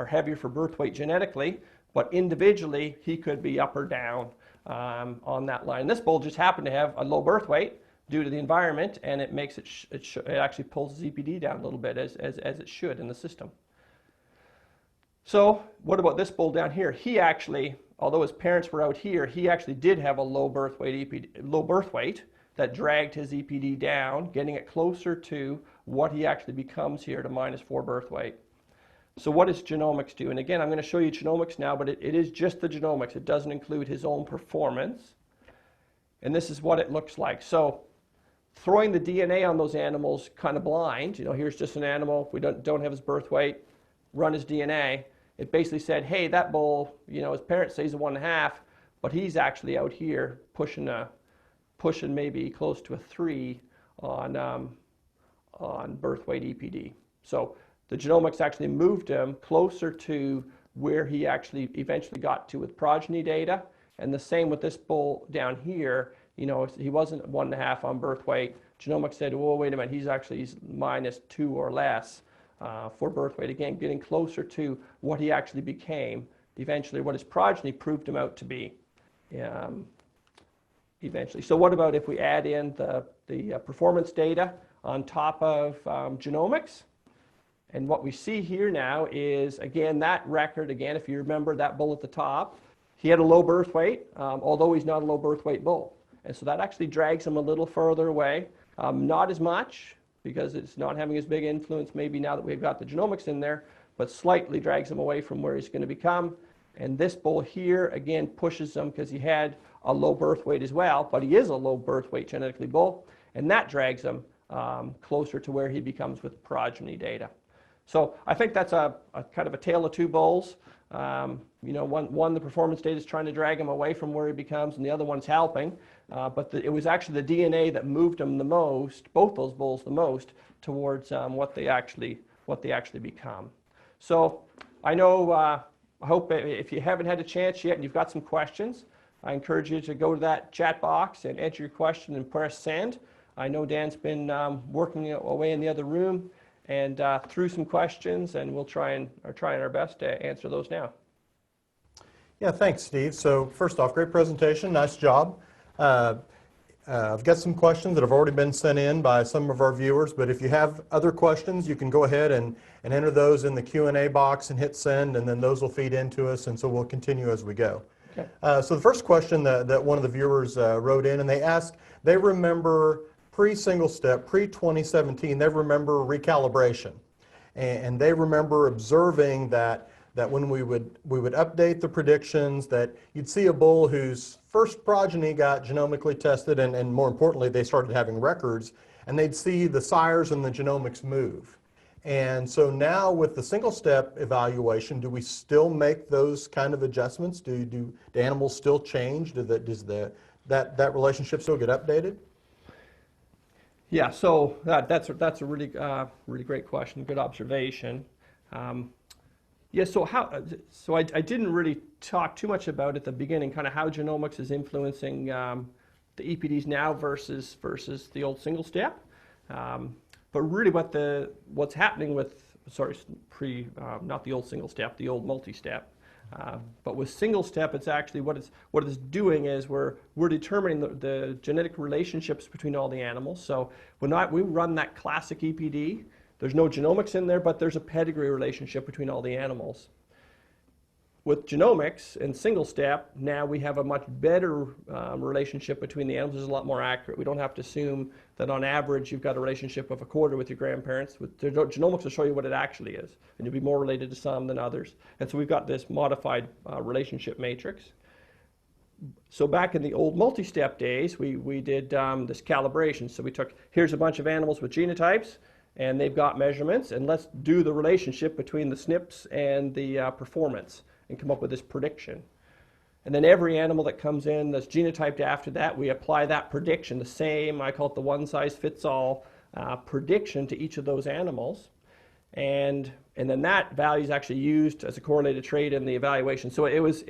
heavier for birth weight genetically, but individually, he could be up or down on that line. This bull just happened to have a low birth weight due to the environment, and it makes it actually pulls his EPD down a little bit, as it should in the system. So what about this bull down here? He actually, although his parents were out here, he actually did have a low birth weight that dragged his EPD down, getting it closer to what he actually becomes here to -4 birth weight. So what does genomics do? And again, I'm going to show you genomics now, but it is just the genomics. It doesn't include his own performance. And this is what it looks like. So throwing the DNA on those animals kind of blind, you know, here's just an animal, we don't have his birth weight, run his DNA. It basically said, hey, that bull, you know, his parents say he's a 1.5, but he's actually out here pushing maybe close to a 3 on birth weight EPD. So the genomics actually moved him closer to where he actually eventually got to with progeny data. And the same with this bull down here. You know, he wasn't 1.5 on birth weight. Genomics said, oh, wait a minute, he's -2 or less for birth weight. Again, getting closer to what he actually became, eventually what his progeny proved him out to be eventually. So what about if we add in the performance data on top of genomics? And what we see here now is, again, that record, again, if you remember that bull at the top, he had a low birth weight, although he's not a low birth weight bull. And so that actually drags him a little further away. Not as much, because it's not having as big influence maybe now that we've got the genomics in there, but slightly drags him away from where he's going to become. And this bull here, again, pushes him because he had a low birth weight as well, but he is a low birth weight genetically bull, and that drags him closer to where he becomes with progeny data. So I think that's a kind of a tale of two bulls. You know, one the performance data is trying to drag him away from where he becomes, and the other one's helping. But it was actually the DNA that moved him the most, both those bulls the most, towards what they actually become. So I know, I hope if you haven't had a chance yet and you've got some questions, I encourage you to go to that chat box and enter your question and press send. I know Dan's been working away in the other room and through some questions, and we'll trying our best to answer those now. Yeah, thanks, Steve. So first off, great presentation, nice job. I've got some questions that have already been sent in by some of our viewers, but if you have other questions, you can go ahead and enter those in the Q&A box and hit send, and then those will feed into us, and so we'll continue as we go. Okay. So the first question that one of the viewers wrote in, and they asked, they remember pre-single step, pre-2017, they remember recalibration, and they remember observing that when we would update the predictions, that you'd see a bull whose first progeny got genomically tested, and more importantly, they started having records, and they'd see the sires and the genomics move. And so now with the single step evaluation, do we still make those kind of adjustments? Do animals still change? Does that relationship still get updated? Yeah, so that's a really great question, good observation. Yeah, so I didn't really talk too much about at the beginning, kind of how genomics is influencing the EPDs now versus the old single step. But really what's happening with, not the old single step, the old multi-step. But with single step, it's actually what it's doing is we're determining the genetic relationships between all the animals. So we run that classic EPD. There's no genomics in there, but there's a pedigree relationship between all the animals. With genomics and single step, now we have a much better relationship between the animals. It's a lot more accurate. We don't have to assume that on average you've got a relationship of a quarter with your grandparents. Genomics will show you what it actually is, and you'll be more related to some than others. And so we've got this modified relationship matrix. So back in the old multi-step days, we did this calibration. So we took, here's a bunch of animals with genotypes, and they've got measurements, and let's do the relationship between the SNPs and the performance and come up with this prediction. And then every animal that comes in that's genotyped after that, we apply that prediction, the same, I call it the one-size-fits-all prediction to each of those animals. and then that value is actually used as a correlated trait in the evaluation. So it was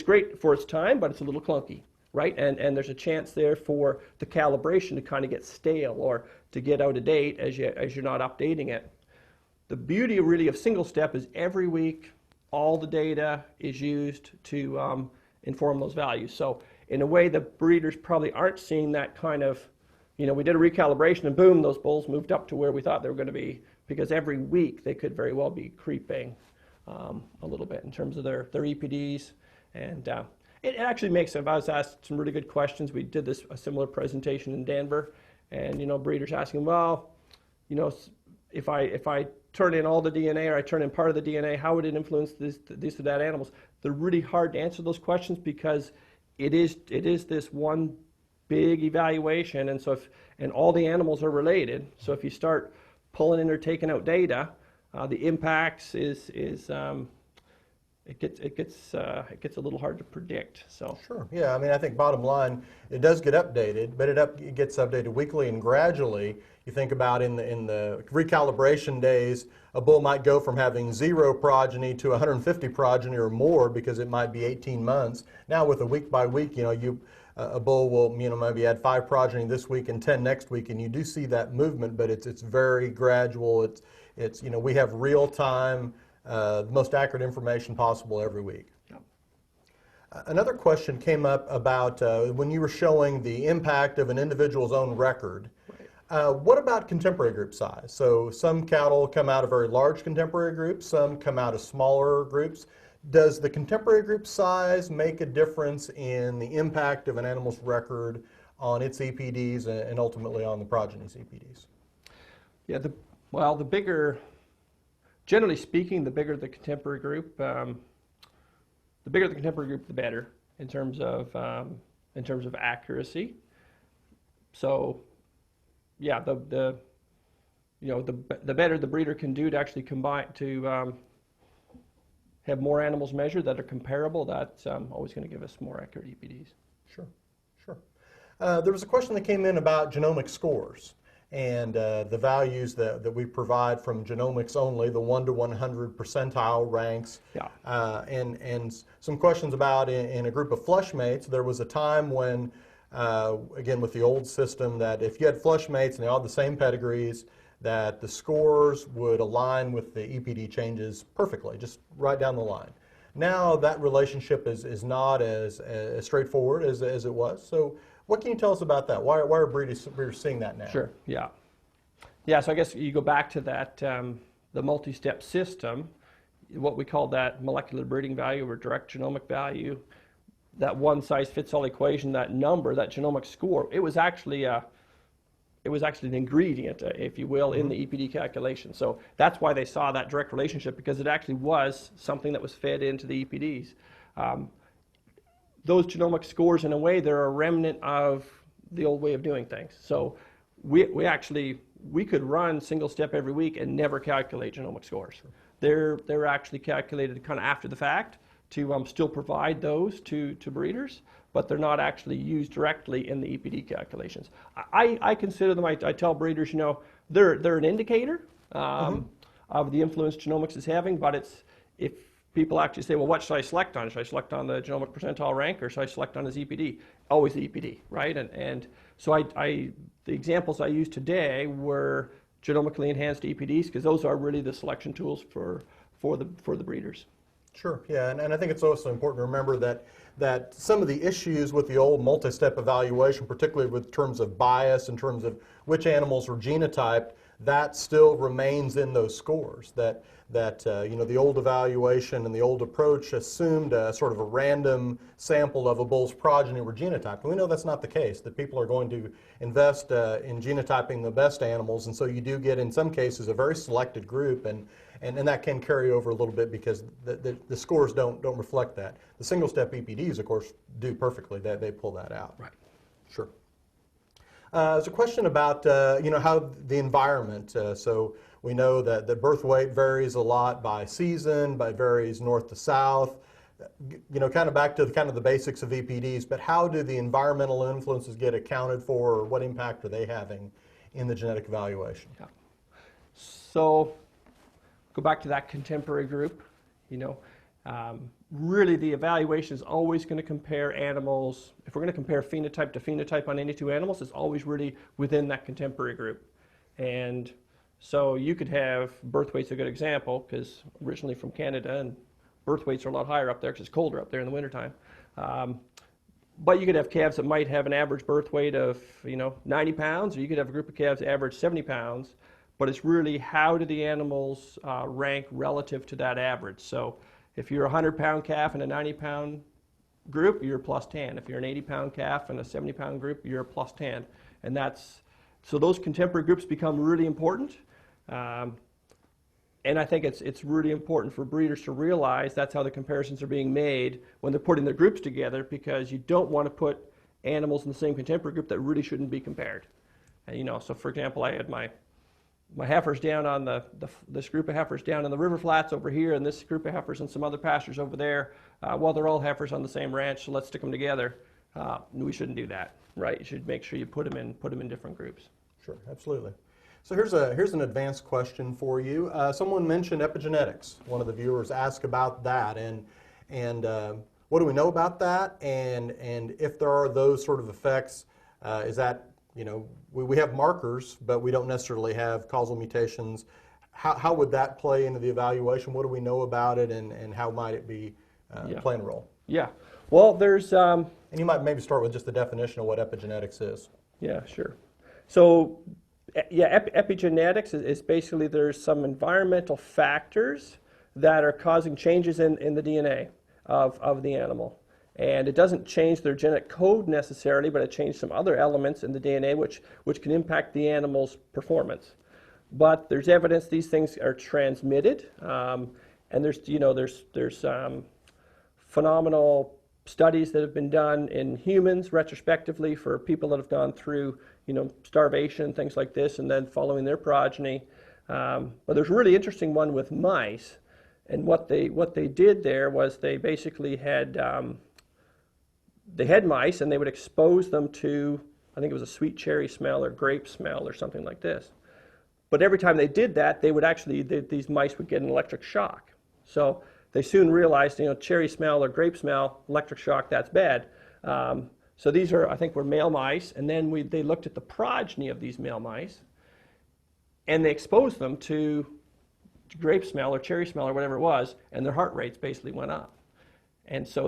great for its time, but it's a little clunky, right? And there's a chance there for the calibration to kind of get stale or to get out of date as you're not updating it. The beauty really of single step is every week all the data is used to inform those values. So in a way, the breeders probably aren't seeing that kind of, we did a recalibration and boom, those bulls moved up to where we thought they were going to be, because every week they could very well be creeping a little bit in terms of their EPDs. And it actually makes sense. I was asked some really good questions. We did a similar presentation in Denver, and breeders asking, well, if I turn in all the DNA or I turn in part of the DNA, how would it influence these or that animals? They're really hard to answer those questions because it is this one big evaluation, and so and all the animals are related. So if you start pulling in or taking out data, the impacts it gets a little hard to predict. So sure, yeah. I mean, I think bottom line, it does get updated, but it gets updated weekly and gradually. You think about in the recalibration days, a bull might go from having 0 progeny to 150 progeny or more because it might be 18 months. Now with a week by week, a bull will maybe add 5 progeny this week and 10 next week, and you do see that movement, but it's very gradual. It's we have real time, the most accurate information possible every week. Yep. Another question came up about when you were showing the impact of an individual's own record. What about contemporary group size? So some cattle come out of very large contemporary groups, some come out of smaller groups. Does the contemporary group size make a difference in the impact of an animal's record on its EPDs and ultimately on the progeny's EPDs? Yeah, the bigger, generally speaking, the bigger the contemporary group, the better in terms of accuracy. So yeah, the better the breeder can do to actually combine to have more animals measured that are comparable, that's always going to give us more accurate EPDs. Sure, sure. There was a question that came in about genomic scores and the values that we provide from genomics only, the 1 to 100 percentile ranks. Yeah. And some questions about in a group of flush mates, there was a time when again, with the old system, that if you had flush mates and they all had the same pedigrees, that the scores would align with the EPD changes perfectly, just right down the line. Now that relationship is not as straightforward as it was. So what can you tell us about that? Why are breeders seeing that now? Sure, yeah. Yeah, so I guess you go back to that, the multi-step system, what we call that molecular breeding value or direct genomic value, that one-size-fits-all equation, that number, that genomic score, it was actually an ingredient, if you will, in the EPD calculation. So that's why they saw that direct relationship, because it actually was something that was fed into the EPDs. Those genomic scores, in a way, they're a remnant of the old way of doing things. So we could run single step every week and never calculate genomic scores. They're actually calculated kind of after the fact to still provide those to breeders, but they're not actually used directly in the EPD calculations. I consider them, I tell breeders, they're an indicator of the influence genomics is having, but if people actually say, well, what should I select on? Should I select on the genomic percentile rank or should I select on his EPD? Always the EPD, right? And so the examples I used today were genomically enhanced EPDs, because those are really the selection tools for the breeders. Sure, yeah, and I think it's also important to remember that some of the issues with the old multi-step evaluation, particularly with terms of bias, in terms of which animals are genotyped, that still remains in those scores. That the old evaluation and the old approach assumed a sort of a random sample of a bull's progeny were genotyped. And we know that's not the case, that people are going to invest in genotyping the best animals, and so you do get, in some cases, a very selected group, and that can carry over a little bit because the scores don't reflect that. The single-step EPDs, of course, do perfectly. They pull that out. Right. Sure. There's a question about how the environment. So we know that birth weight varies a lot by season, varies north to south. Kind of back to the basics of EPDs. But how do the environmental influences get accounted for, or what impact are they having in the genetic evaluation? Yeah. So go back to that contemporary group, you know, really the evaluation is always going to compare animals. If we're going to compare phenotype to phenotype on any two animals, it's always really within that contemporary group. And so you could have, birth weight's a good example because originally from Canada, and birth weights are a lot higher up there because it's colder up there in the wintertime. But you could have calves that might have an average birth weight of, 90 pounds, or you could have a group of calves that average 70 pounds. But it's really how do the animals rank relative to that average. So if you're a 100-pound calf in a 90-pound group, you're plus 10. If you're an 80-pound calf in a 70-pound group, you're plus 10. And so those contemporary groups become really important. And I think it's really important for breeders to realize that's how the comparisons are being made when they're putting their groups together, because you don't want to put animals in the same contemporary group that really shouldn't be compared. And, so for example, I had my heifers down on this group of heifers down in the river flats over here, and this group of heifers in some other pastures over there. Well, they're all heifers on the same ranch, so let's stick them together. We shouldn't do that, right? You should make sure you put them in different groups. Sure, absolutely. So here's an advanced question for you. Someone mentioned epigenetics. One of the viewers asked about that, and what do we know about that? And if there are those sort of effects, is that, we have markers, but we don't necessarily have causal mutations. How would that play into the evaluation? What do we know about it, and how might it be playing a role? Yeah. Well, there's... And you might maybe start with just the definition of what epigenetics is. Yeah, sure. So, epigenetics is basically there's some environmental factors that are causing changes in the DNA of the animal. And it doesn't change their genetic code necessarily, but it changes some other elements in the DNA which can impact the animal's performance. But there's evidence these things are transmitted, and there's phenomenal studies that have been done in humans retrospectively for people that have gone through starvation, things like this, and then following their progeny. But there's a really interesting one with mice, and what they did there was they basically had mice, and they would expose them to, I think it was a sweet cherry smell or grape smell or something like this. But every time they did that, these mice would get an electric shock. So they soon realized, cherry smell or grape smell, electric shock, that's bad. So these I think were male mice, and then they looked at the progeny of these male mice, and they exposed them to grape smell or cherry smell or whatever it was, and their heart rates basically went up. And so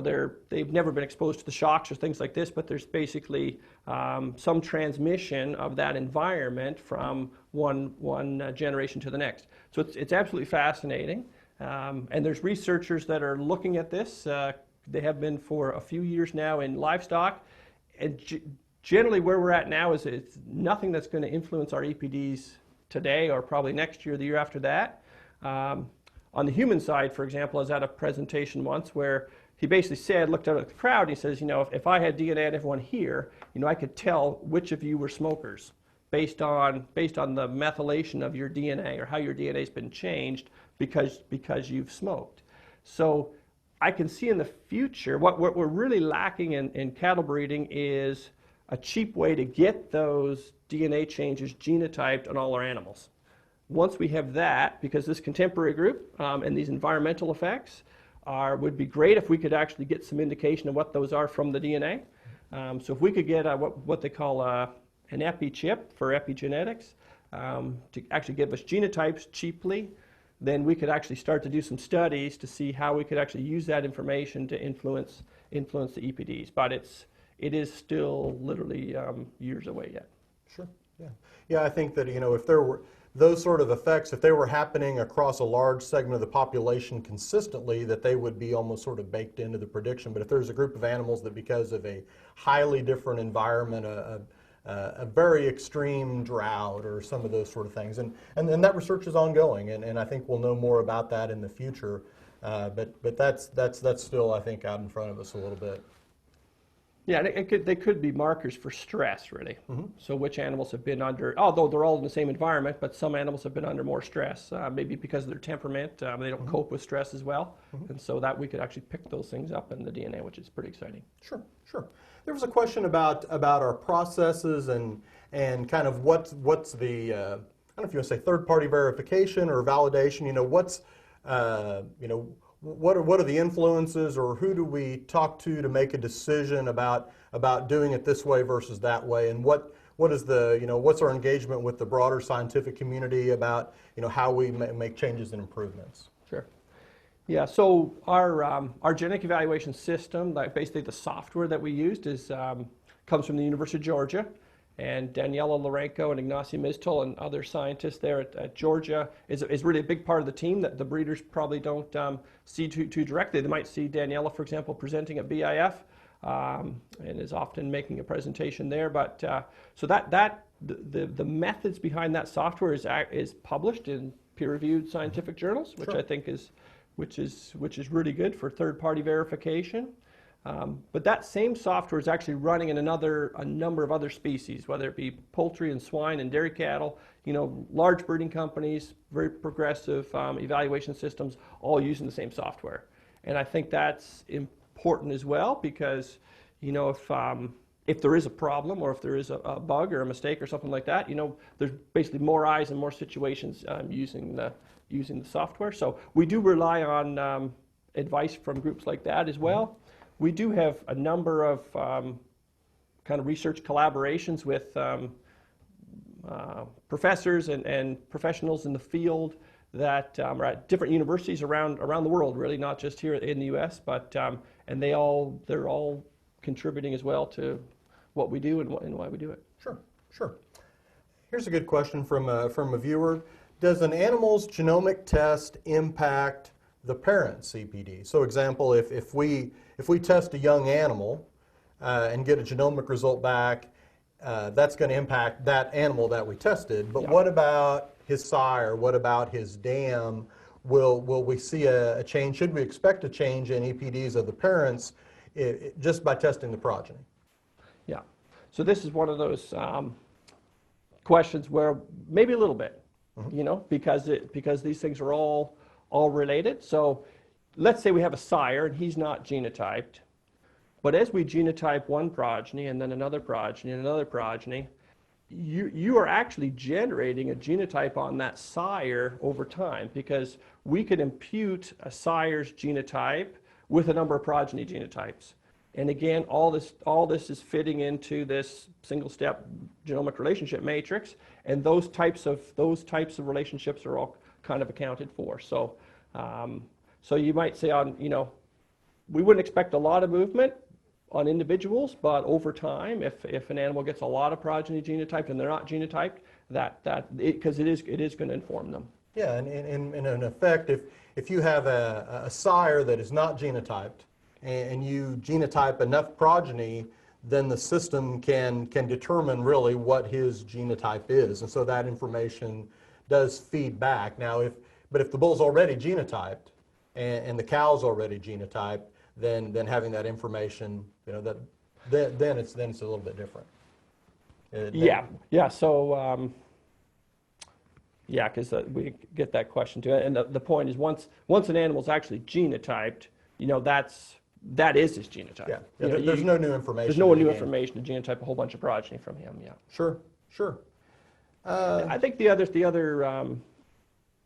they've never been exposed to the shocks or things like this, but there's basically some transmission of that environment from one generation to the next. So it's absolutely fascinating. And there's researchers that are looking at this. They have been for a few years now in livestock. And generally where we're at now is it's nothing that's going to influence our EPDs today or probably next year, the year after that. On the human side, for example, I was at a presentation once where he basically looked out at the crowd, and he says, if I had DNA on everyone here, I could tell which of you were smokers based on the methylation of your DNA or how your DNA's been changed because you've smoked. So I can see in the future what we're really lacking in cattle breeding is a cheap way to get those DNA changes genotyped on all our animals. Once we have that, because this contemporary group and these environmental effects would be great if we could actually get some indication of what those are from the DNA. So if we could get what they call an epi chip for epigenetics to actually give us genotypes cheaply, then we could actually start to do some studies to see how we could actually use that information to influence the EPDs. But it is still literally years away yet. Sure. Yeah. Yeah. I think that if there were those sort of effects, if they were happening across a large segment of the population consistently, that they would be almost sort of baked into the prediction. But if there's a group of animals that because of a highly different environment, a very extreme drought or some of those sort of things, and that research is ongoing, and I think we'll know more about that in the future. But that's still, I think, out in front of us a little bit. Yeah, they could be markers for stress, really. Mm-hmm. So which animals have been under, although they're all in the same environment, but some animals have been under more stress, maybe because of their temperament. They don't mm-hmm. cope with stress as well. Mm-hmm. And so that we could actually pick those things up in the DNA, which is pretty exciting. Sure, sure. There was a question about our processes and kind of what's the don't know if you want to say third-party verification or validation. You know, what's, you know, what are the influences, or who do we talk to make a decision about doing it this way versus that way, and what is the, you know, what's our engagement with the broader scientific community about, you know, how we make changes and improvements? Sure. Yeah, so our genetic evaluation system, like basically the software that we used, comes from the University of Georgia, and Daniela Lorenko and Ignacy Mistol and other scientists there at Georgia is really a big part of the team that the breeders probably don't see too directly. They might see Daniela, for example, presenting at BIF, and is often making a presentation there. But so the methods behind that software is published in peer-reviewed scientific journals, which Sure. I think is really good for third-party verification. But that same software is actually running in a number of other species, whether it be poultry and swine and dairy cattle, you know, large breeding companies, very progressive evaluation systems, all using the same software. And I think that's important as well, because, you know, if there is a problem, or if there is a bug or a mistake or something like that, you know, there's basically more eyes and more situations using the software. So we do rely on advice from groups like that as well. We do have a number of kind of research collaborations with professors and professionals in the field that are at different universities around the world, really, not just here in the U.S., but and they're all contributing as well to what we do and why we do it. Sure, sure. Here's a good question from a viewer. Does an animal's genomic test impact the parent's EPD? So, example, if we test a young animal and get a genomic result back, that's going to impact that animal that we tested. But what about his sire? What about his dam? Will we see a change? Should we expect a change in EPDs of the parents just by testing the progeny? Yeah. So this is one of those questions where maybe a little bit, you know, because these things are all related. So let's say we have a sire and he's not genotyped, but as we genotype one progeny and then another progeny and another progeny, you are actually generating a genotype on that sire over time, because we could impute a sire's genotype with a number of progeny genotypes. And again, all this is fitting into this single-step genomic relationship matrix, and those types of relationships are all kind of accounted for. So, so you might say, you know, we wouldn't expect a lot of movement on individuals, but over time, if an animal gets a lot of progeny genotyped and they're not genotyped, because it is going to inform them. Yeah, and in effect, if you have a sire that is not genotyped and you genotype enough progeny, then the system can determine really what his genotype is, and so that information does feed back. Now, if the bull's already genotyped and the cow's already genotyped, then having that information, you know, then it's a little bit different. Yeah. So yeah, because we get that question too, and the point is once an animal's actually genotyped, you know, that is his genotype. Yeah. You know, there's no new information. There's no new information to genotype a whole bunch of progeny from him. Yeah. Sure. I think the other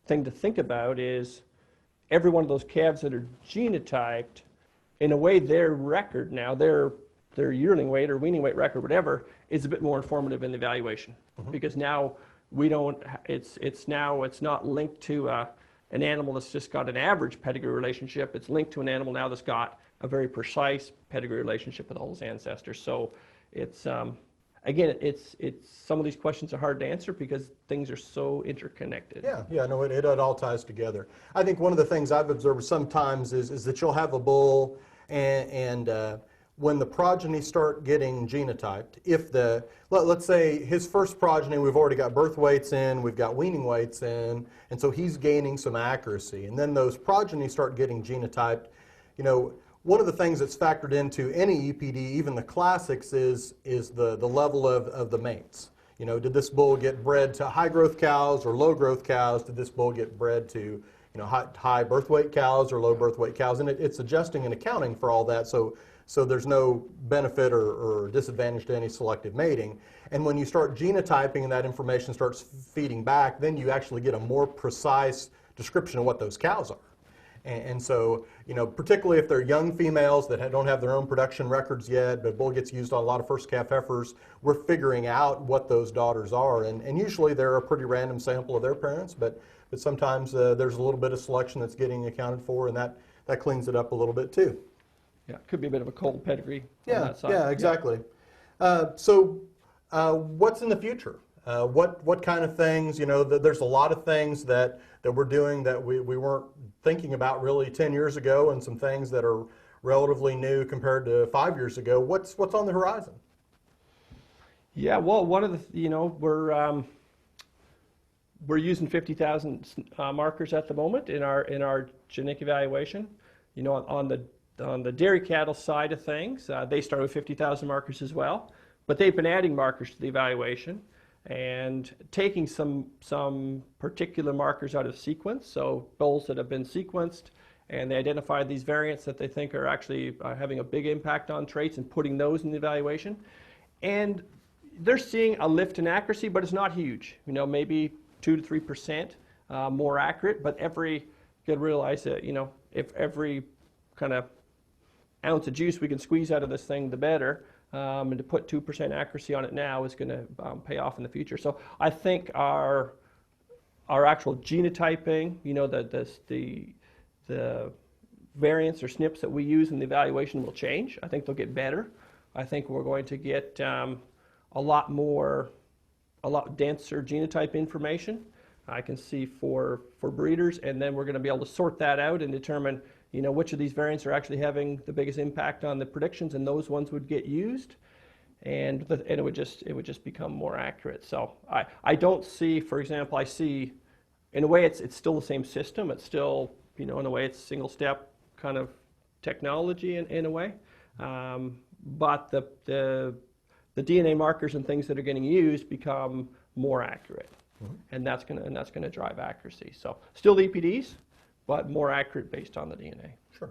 thing to think about is every one of those calves that are genotyped, in a way, their record now, their yearling weight or weaning weight record, whatever, is a bit more informative in the evaluation, because now we don't. It's not linked to an animal that's just got an average pedigree relationship. It's linked to an animal now that's got a very precise pedigree relationship with all his ancestors. So it's again, it's some of these questions are hard to answer because things are so interconnected. Yeah, no, it all ties together. I think one of the things I've observed sometimes is that you'll have a bull, and when the progeny start getting genotyped, let's say his first progeny, we've already got birth weights in, we've got weaning weights in, and so he's gaining some accuracy. And then those progeny start getting genotyped, you know, one of the things that's factored into any EPD, even the classics, is the level of the mates. You know, did this bull get bred to high growth cows or low growth cows? Did this bull get bred to, you know, high birth weight cows or low birth weight cows? And it's adjusting and accounting for all that. So so there's no benefit or disadvantage to any selective mating. And when you start genotyping and that information starts feeding back, then you actually get a more precise description of what those cows are. And so, particularly if they're young females that don't have their own production records yet, but bull gets used on a lot of first calf heifers, we're figuring out what those daughters are. And usually they're a pretty random sample of their parents, but sometimes there's a little bit of selection that's getting accounted for, and that cleans it up a little bit too. Yeah, it could be a bit of a cold pedigree on that side. Yeah, exactly. So what's in the future? What kind of things, there's a lot of things that we're doing that we weren't thinking about really 10 years ago, and some things that are relatively new compared to 5 years ago. What's on the horizon? Yeah, well, one of the, we're using 50,000 markers at the moment in our genetic evaluation. On the dairy cattle side of things, they start with 50,000 markers as well, but they've been adding markers to the evaluation and taking some particular markers out of sequence, so bulls that have been sequenced, and they identify these variants that they think are actually having a big impact on traits, and putting those in the evaluation. And they're seeing a lift in accuracy, but it's not huge. Maybe 2 to 3% more accurate, but you got to realize that, if every kind of ounce of juice we can squeeze out of this thing, the better. And to put 2% accuracy on it now is going to pay off in the future. So I think our actual genotyping, the variants or SNPs that we use in the evaluation will change. I think they'll get better. I think we're going to get a lot denser genotype information. I can see for breeders, and then we're going to be able to sort that out and determine which of these variants are actually having the biggest impact on the predictions, and those ones would get used, and it would just become more accurate. So I don't see, for example, I see, in a way it's still the same system. It's still, in a way it's single step kind of technology in a way, but the DNA markers and things that are getting used become more accurate, and that's gonna drive accuracy. So still the EPDs, but more accurate based on the DNA. Sure.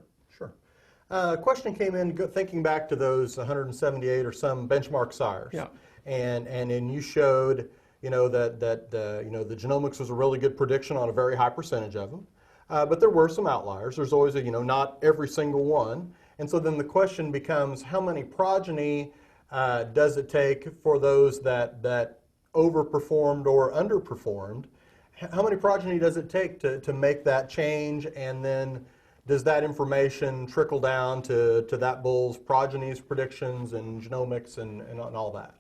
A question came in thinking back to those 178 or some benchmark sires. Yeah. And you showed, that the genomics was a really good prediction on a very high percentage of them. But there were some outliers. There's always not every single one. And so then the question becomes, how many progeny does it take for those that overperformed or underperformed? How many progeny does it take to make that change, and then does that information trickle down to that bull's progeny's predictions and genomics and all that?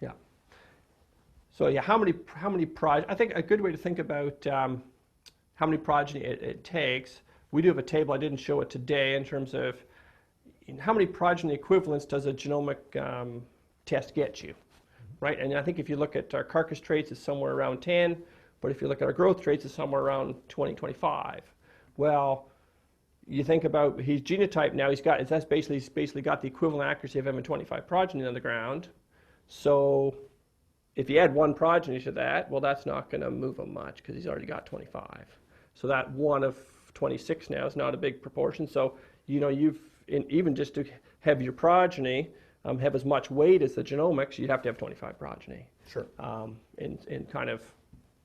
Yeah. So yeah, how many I think a good way to think about how many progeny it takes, we do have a table, I didn't show it today, in terms of how many progeny equivalents does a genomic test get you, right? And I think if you look at our carcass traits, it's somewhere around 10. But if you look at our growth traits, it's somewhere around 20, 25. Well, you think about his genotype now, he's basically got the equivalent accuracy of having 25 progeny on the ground. So if you add one progeny to that, well, that's not going to move him much because he's already got 25. So that 1 of 26 now is not a big proportion. So, even just to have your progeny have as much weight as the genomics, you'd have to have 25 progeny. Sure. In kind of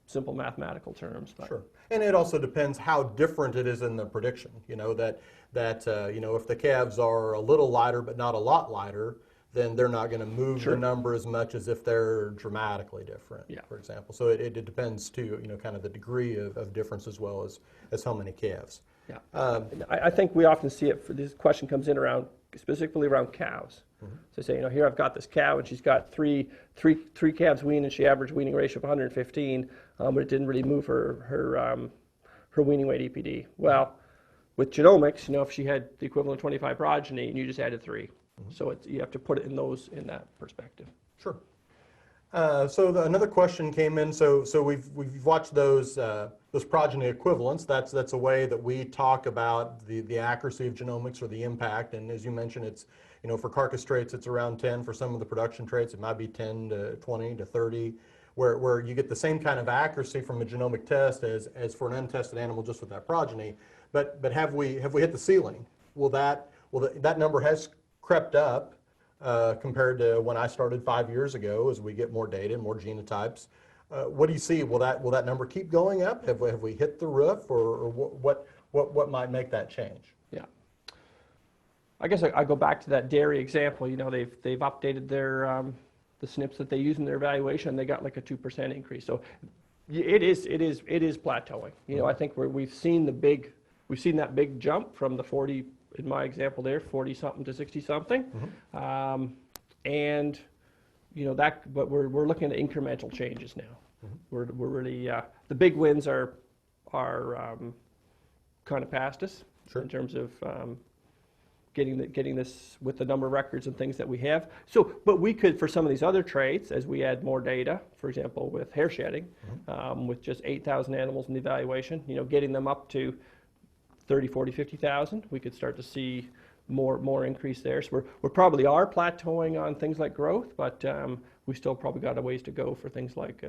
simple mathematical terms. But. Sure. And it also depends how different it is in the prediction. That if the calves are a little lighter but not a lot lighter, then they're not going to move the number as much as if they're dramatically different, for example. So it depends too, kind of the degree of difference as well as how many calves. Yeah. I think we often see it, this question comes in specifically around cows. So say, here I've got this cow and she's got three calves weaned, and she average weaning ratio of 115, but it didn't really move her weaning weight EPD. Well, with genomics, if she had the equivalent of 25 progeny and you just added 3, so you have to put it in that perspective. Sure. So another question came in. So we've watched those progeny equivalents. That's a way that we talk about the accuracy of genomics or the impact. And as you mentioned, it's for carcass traits it's around 10. For some of the production traits, it might be 10 to 20 to 30, where you get the same kind of accuracy from a genomic test as for an untested animal just with that progeny. But have we hit the ceiling? Will that number has crept up compared to when I started 5 years ago as we get more data, more genotypes. What do you see? Will that number keep going up? Have we hit the roof, or what might make that change? Yeah. I guess I go back to that dairy example. You know, they've updated their the SNPs that they use in their evaluation. They got like a 2% increase. So it is plateauing. You know, I think we've seen that big jump from the 40 in my example there, 40 something to 60 something, and you know but we're looking at incremental changes now. We're really the big wins are kind of past us in terms of getting this with the number of records and things that we have. So, but we could, for some of these other traits, as we add more data, for example, with hair shedding, with just 8,000 animals in the evaluation, you know, getting them up to 30, 40, 50,000, we could start to see more increase there. So we probably are plateauing on things like growth, but we still probably got a ways to go for things like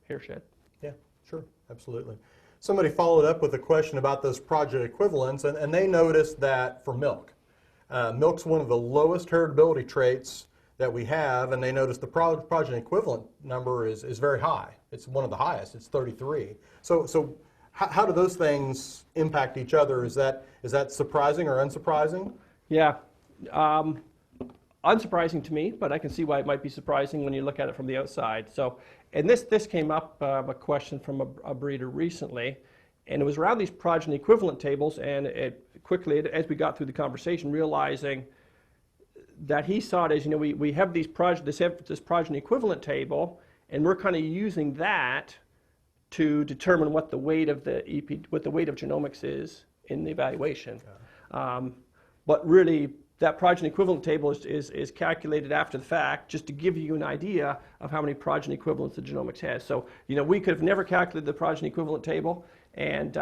hair shed. Yeah, sure, absolutely. Somebody followed up with a question about those progeny equivalents, and they noticed that for milk. Milk's one of the lowest heritability traits that we have, and they noticed the progeny equivalent number is very high. It's one of the highest. It's 33. So how do those things impact each other? Is that surprising or unsurprising? Yeah, unsurprising to me, but I can see why it might be surprising when you look at it from the outside. So, and this came up a question from a breeder recently, and it was around these progeny equivalent tables, and it quickly, as we got through the conversation, realizing that he saw it as, you know, we have this progeny equivalent table, and we're kind of using that to determine what the weight of genomics is in the evaluation. But really, that progeny equivalent table is calculated after the fact, just to give you an idea of how many progeny equivalents the genomics has. So, you know, we could have never calculated the progeny equivalent table and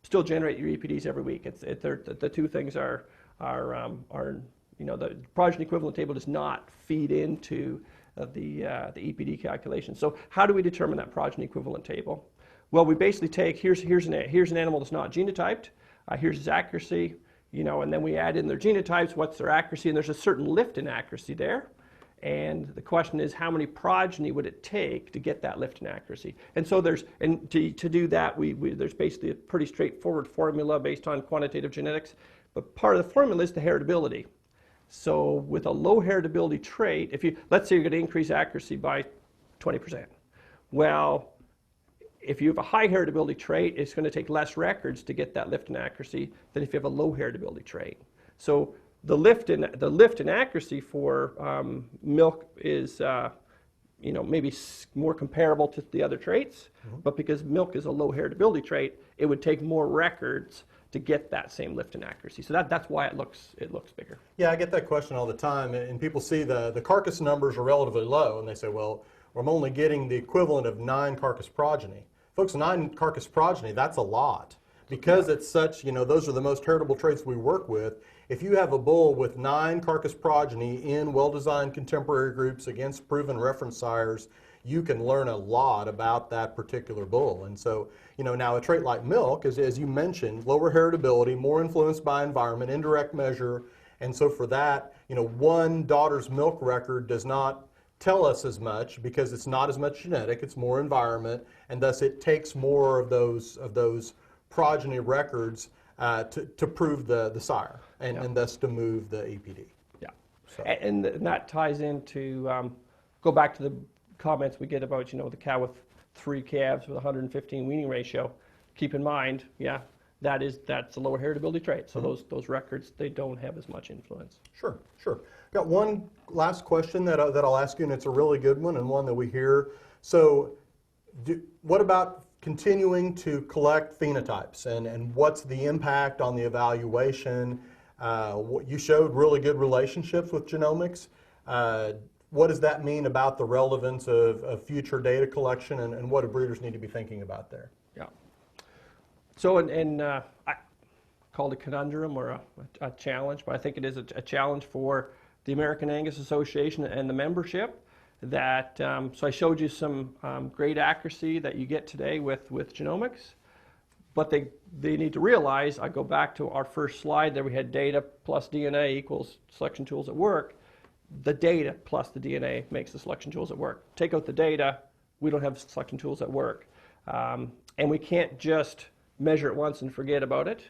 still generate your EPDs every week. The two things are, you know, the progeny equivalent table does not feed into the EPD calculation. So how do we determine that progeny equivalent table? Well, we basically take, here's an animal that's not genotyped, here's its accuracy, you know, and then we add in their genotypes, what's their accuracy, and there's a certain lift in accuracy there. And the question is, how many progeny would it take to get that lift in accuracy? And so to do that, there's basically a pretty straightforward formula based on quantitative genetics, but part of the formula is the heritability. So with a low heritability trait, let's say you're going to increase accuracy by 20%. Well, if you have a high heritability trait, it's going to take less records to get that lift in accuracy than if you have a low heritability trait. So the lift in accuracy for milk is, you know, maybe more comparable to the other traits, but because milk is a low heritability trait, it would take more records to get that same lift in accuracy. So that's why it looks bigger. Yeah, I get that question all the time, and people see the carcass numbers are relatively low, and they say, well, I'm only getting the equivalent of 9 carcass progeny. Folks, 9 carcass progeny, that's a lot. Because it's such, you know, those are the most heritable traits we work with. If you have a bull with 9 carcass progeny in well-designed contemporary groups against proven reference sires, you can learn a lot about that particular bull. And so, you know, now a trait like milk, as you mentioned, lower heritability, more influenced by environment, indirect measure. And so for that, you know, one daughter's milk record does not tell us as much because it's not as much genetic, it's more environment, and thus it takes more of those progeny records to prove the sire and thus to move the EPD. Yeah, so. And that ties into, go back to the comments we get about, you know, the cow with 3 calves with 115 weaning ratio. Keep in mind, yeah, that's a lower heritability trait. So those records, they don't have as much influence. Sure, sure. Got one last question that I'll ask you, and it's a really good one and one that we hear. So what about continuing to collect phenotypes, and what's the impact on the evaluation? You showed really good relationships with genomics. What does that mean about the relevance of future data collection, and what do breeders need to be thinking about there? Yeah. So I call it a conundrum or a challenge, but I think it is a challenge for the American Angus Association and the membership. That so I showed you some great accuracy that you get today with genomics, But they need to realize, I go back to our first slide there, we had data plus DNA equals selection tools at work. The data plus the DNA makes the selection tools at work. Take out the data, we don't have selection tools at work. And we can't just measure it once and forget about it.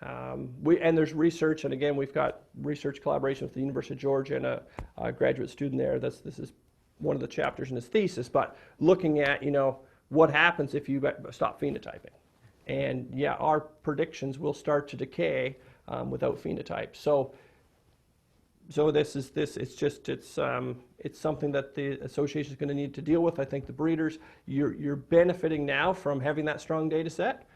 And there's research, and again, we've got research collaboration with the University of Georgia and a graduate student there. This is one of the chapters in his thesis, but looking at, what happens if you stop phenotyping. And yeah, our predictions will start to decay without phenotype. So it's something that the association is going to need to deal with. I think the breeders, you're benefiting now from having that strong data set.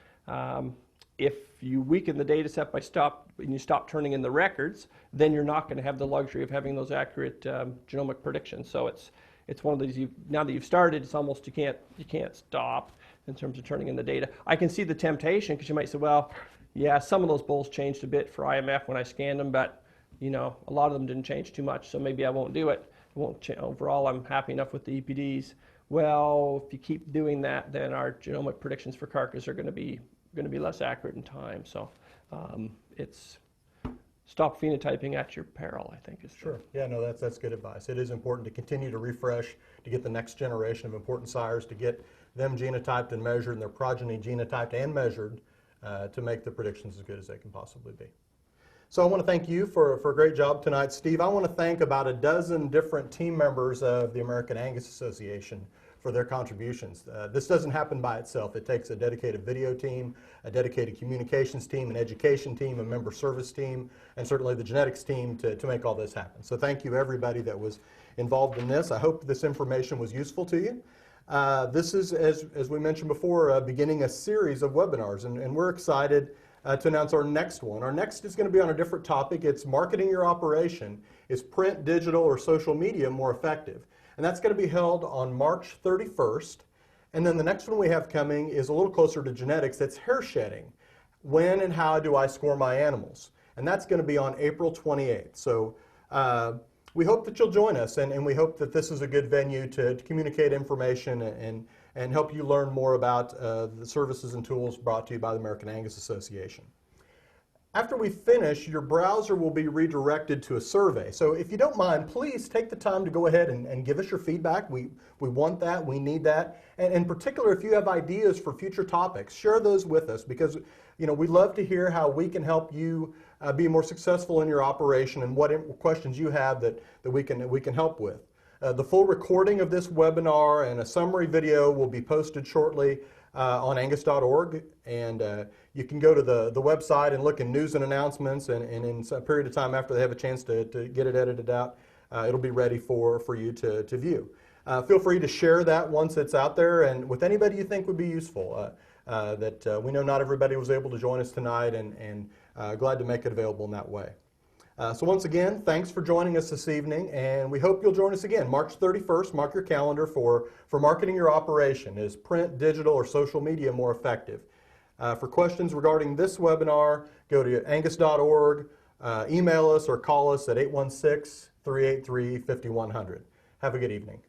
If you weaken the data set and you stop turning in the records, then you're not going to have the luxury of having those accurate genomic predictions. So it's one of these, now that you've started, it's almost you can't stop in terms of turning in the data. I can see the temptation, because you might say, well, yeah, some of those bulls changed a bit for IMF when I scanned them, but a lot of them didn't change too much, so maybe I won't do it. Overall, I'm happy enough with the EPDs. Well, if you keep doing that, then our genomic predictions for carcass are going to be less accurate in time. So it's stop phenotyping at your peril, I think. Sure. Yeah, no, that's good advice. It is important to continue to refresh, to get the next generation of important sires, to get them genotyped and measured, and their progeny genotyped and measured to make the predictions as good as they can possibly be. So I want to thank you for a great job tonight, Steve. I want to thank about a dozen different team members of the American Angus Association for their contributions. This doesn't happen by itself. It takes a dedicated video team, a dedicated communications team, an education team, a member service team, and certainly the genetics team to make all this happen. So thank you everybody that was involved in this. I hope this information was useful to you. This is, as we mentioned before, beginning a series of webinars, and we're excited to announce our next one. Our next is going to be on a different topic. It's marketing your operation. Is print, digital, or social media more effective? And that's going to be held on March 31st. And then the next one we have coming is a little closer to genetics. That's hair shedding. When and how do I score my animals? And that's going to be on April 28th. So we hope that you'll join us, and we hope that this is a good venue to communicate information and help you learn more about the services and tools brought to you by the American Angus Association. After we finish, your browser will be redirected to a survey. So if you don't mind, please take the time to go ahead and give us your feedback. We want that, we need that. And in particular, if you have ideas for future topics, share those with us, because we love to hear how we can help you be more successful in your operation and what questions you have that we can help with. The full recording of this webinar and a summary video will be posted shortly on angus.org, and you can go to the website and look in news and announcements, and in a period of time after they have a chance to get it edited out, it'll be ready for you to view. Feel free to share that once it's out there and with anybody you think would be useful. We know not everybody was able to join us tonight, and glad to make it available in that way. So once again, thanks for joining us this evening, and we hope you'll join us again. March 31st, mark your calendar for marketing your operation. Is print, digital, or social media more effective? For questions regarding this webinar, go to angus.org, email us or call us at 816-383-5100. Have a good evening.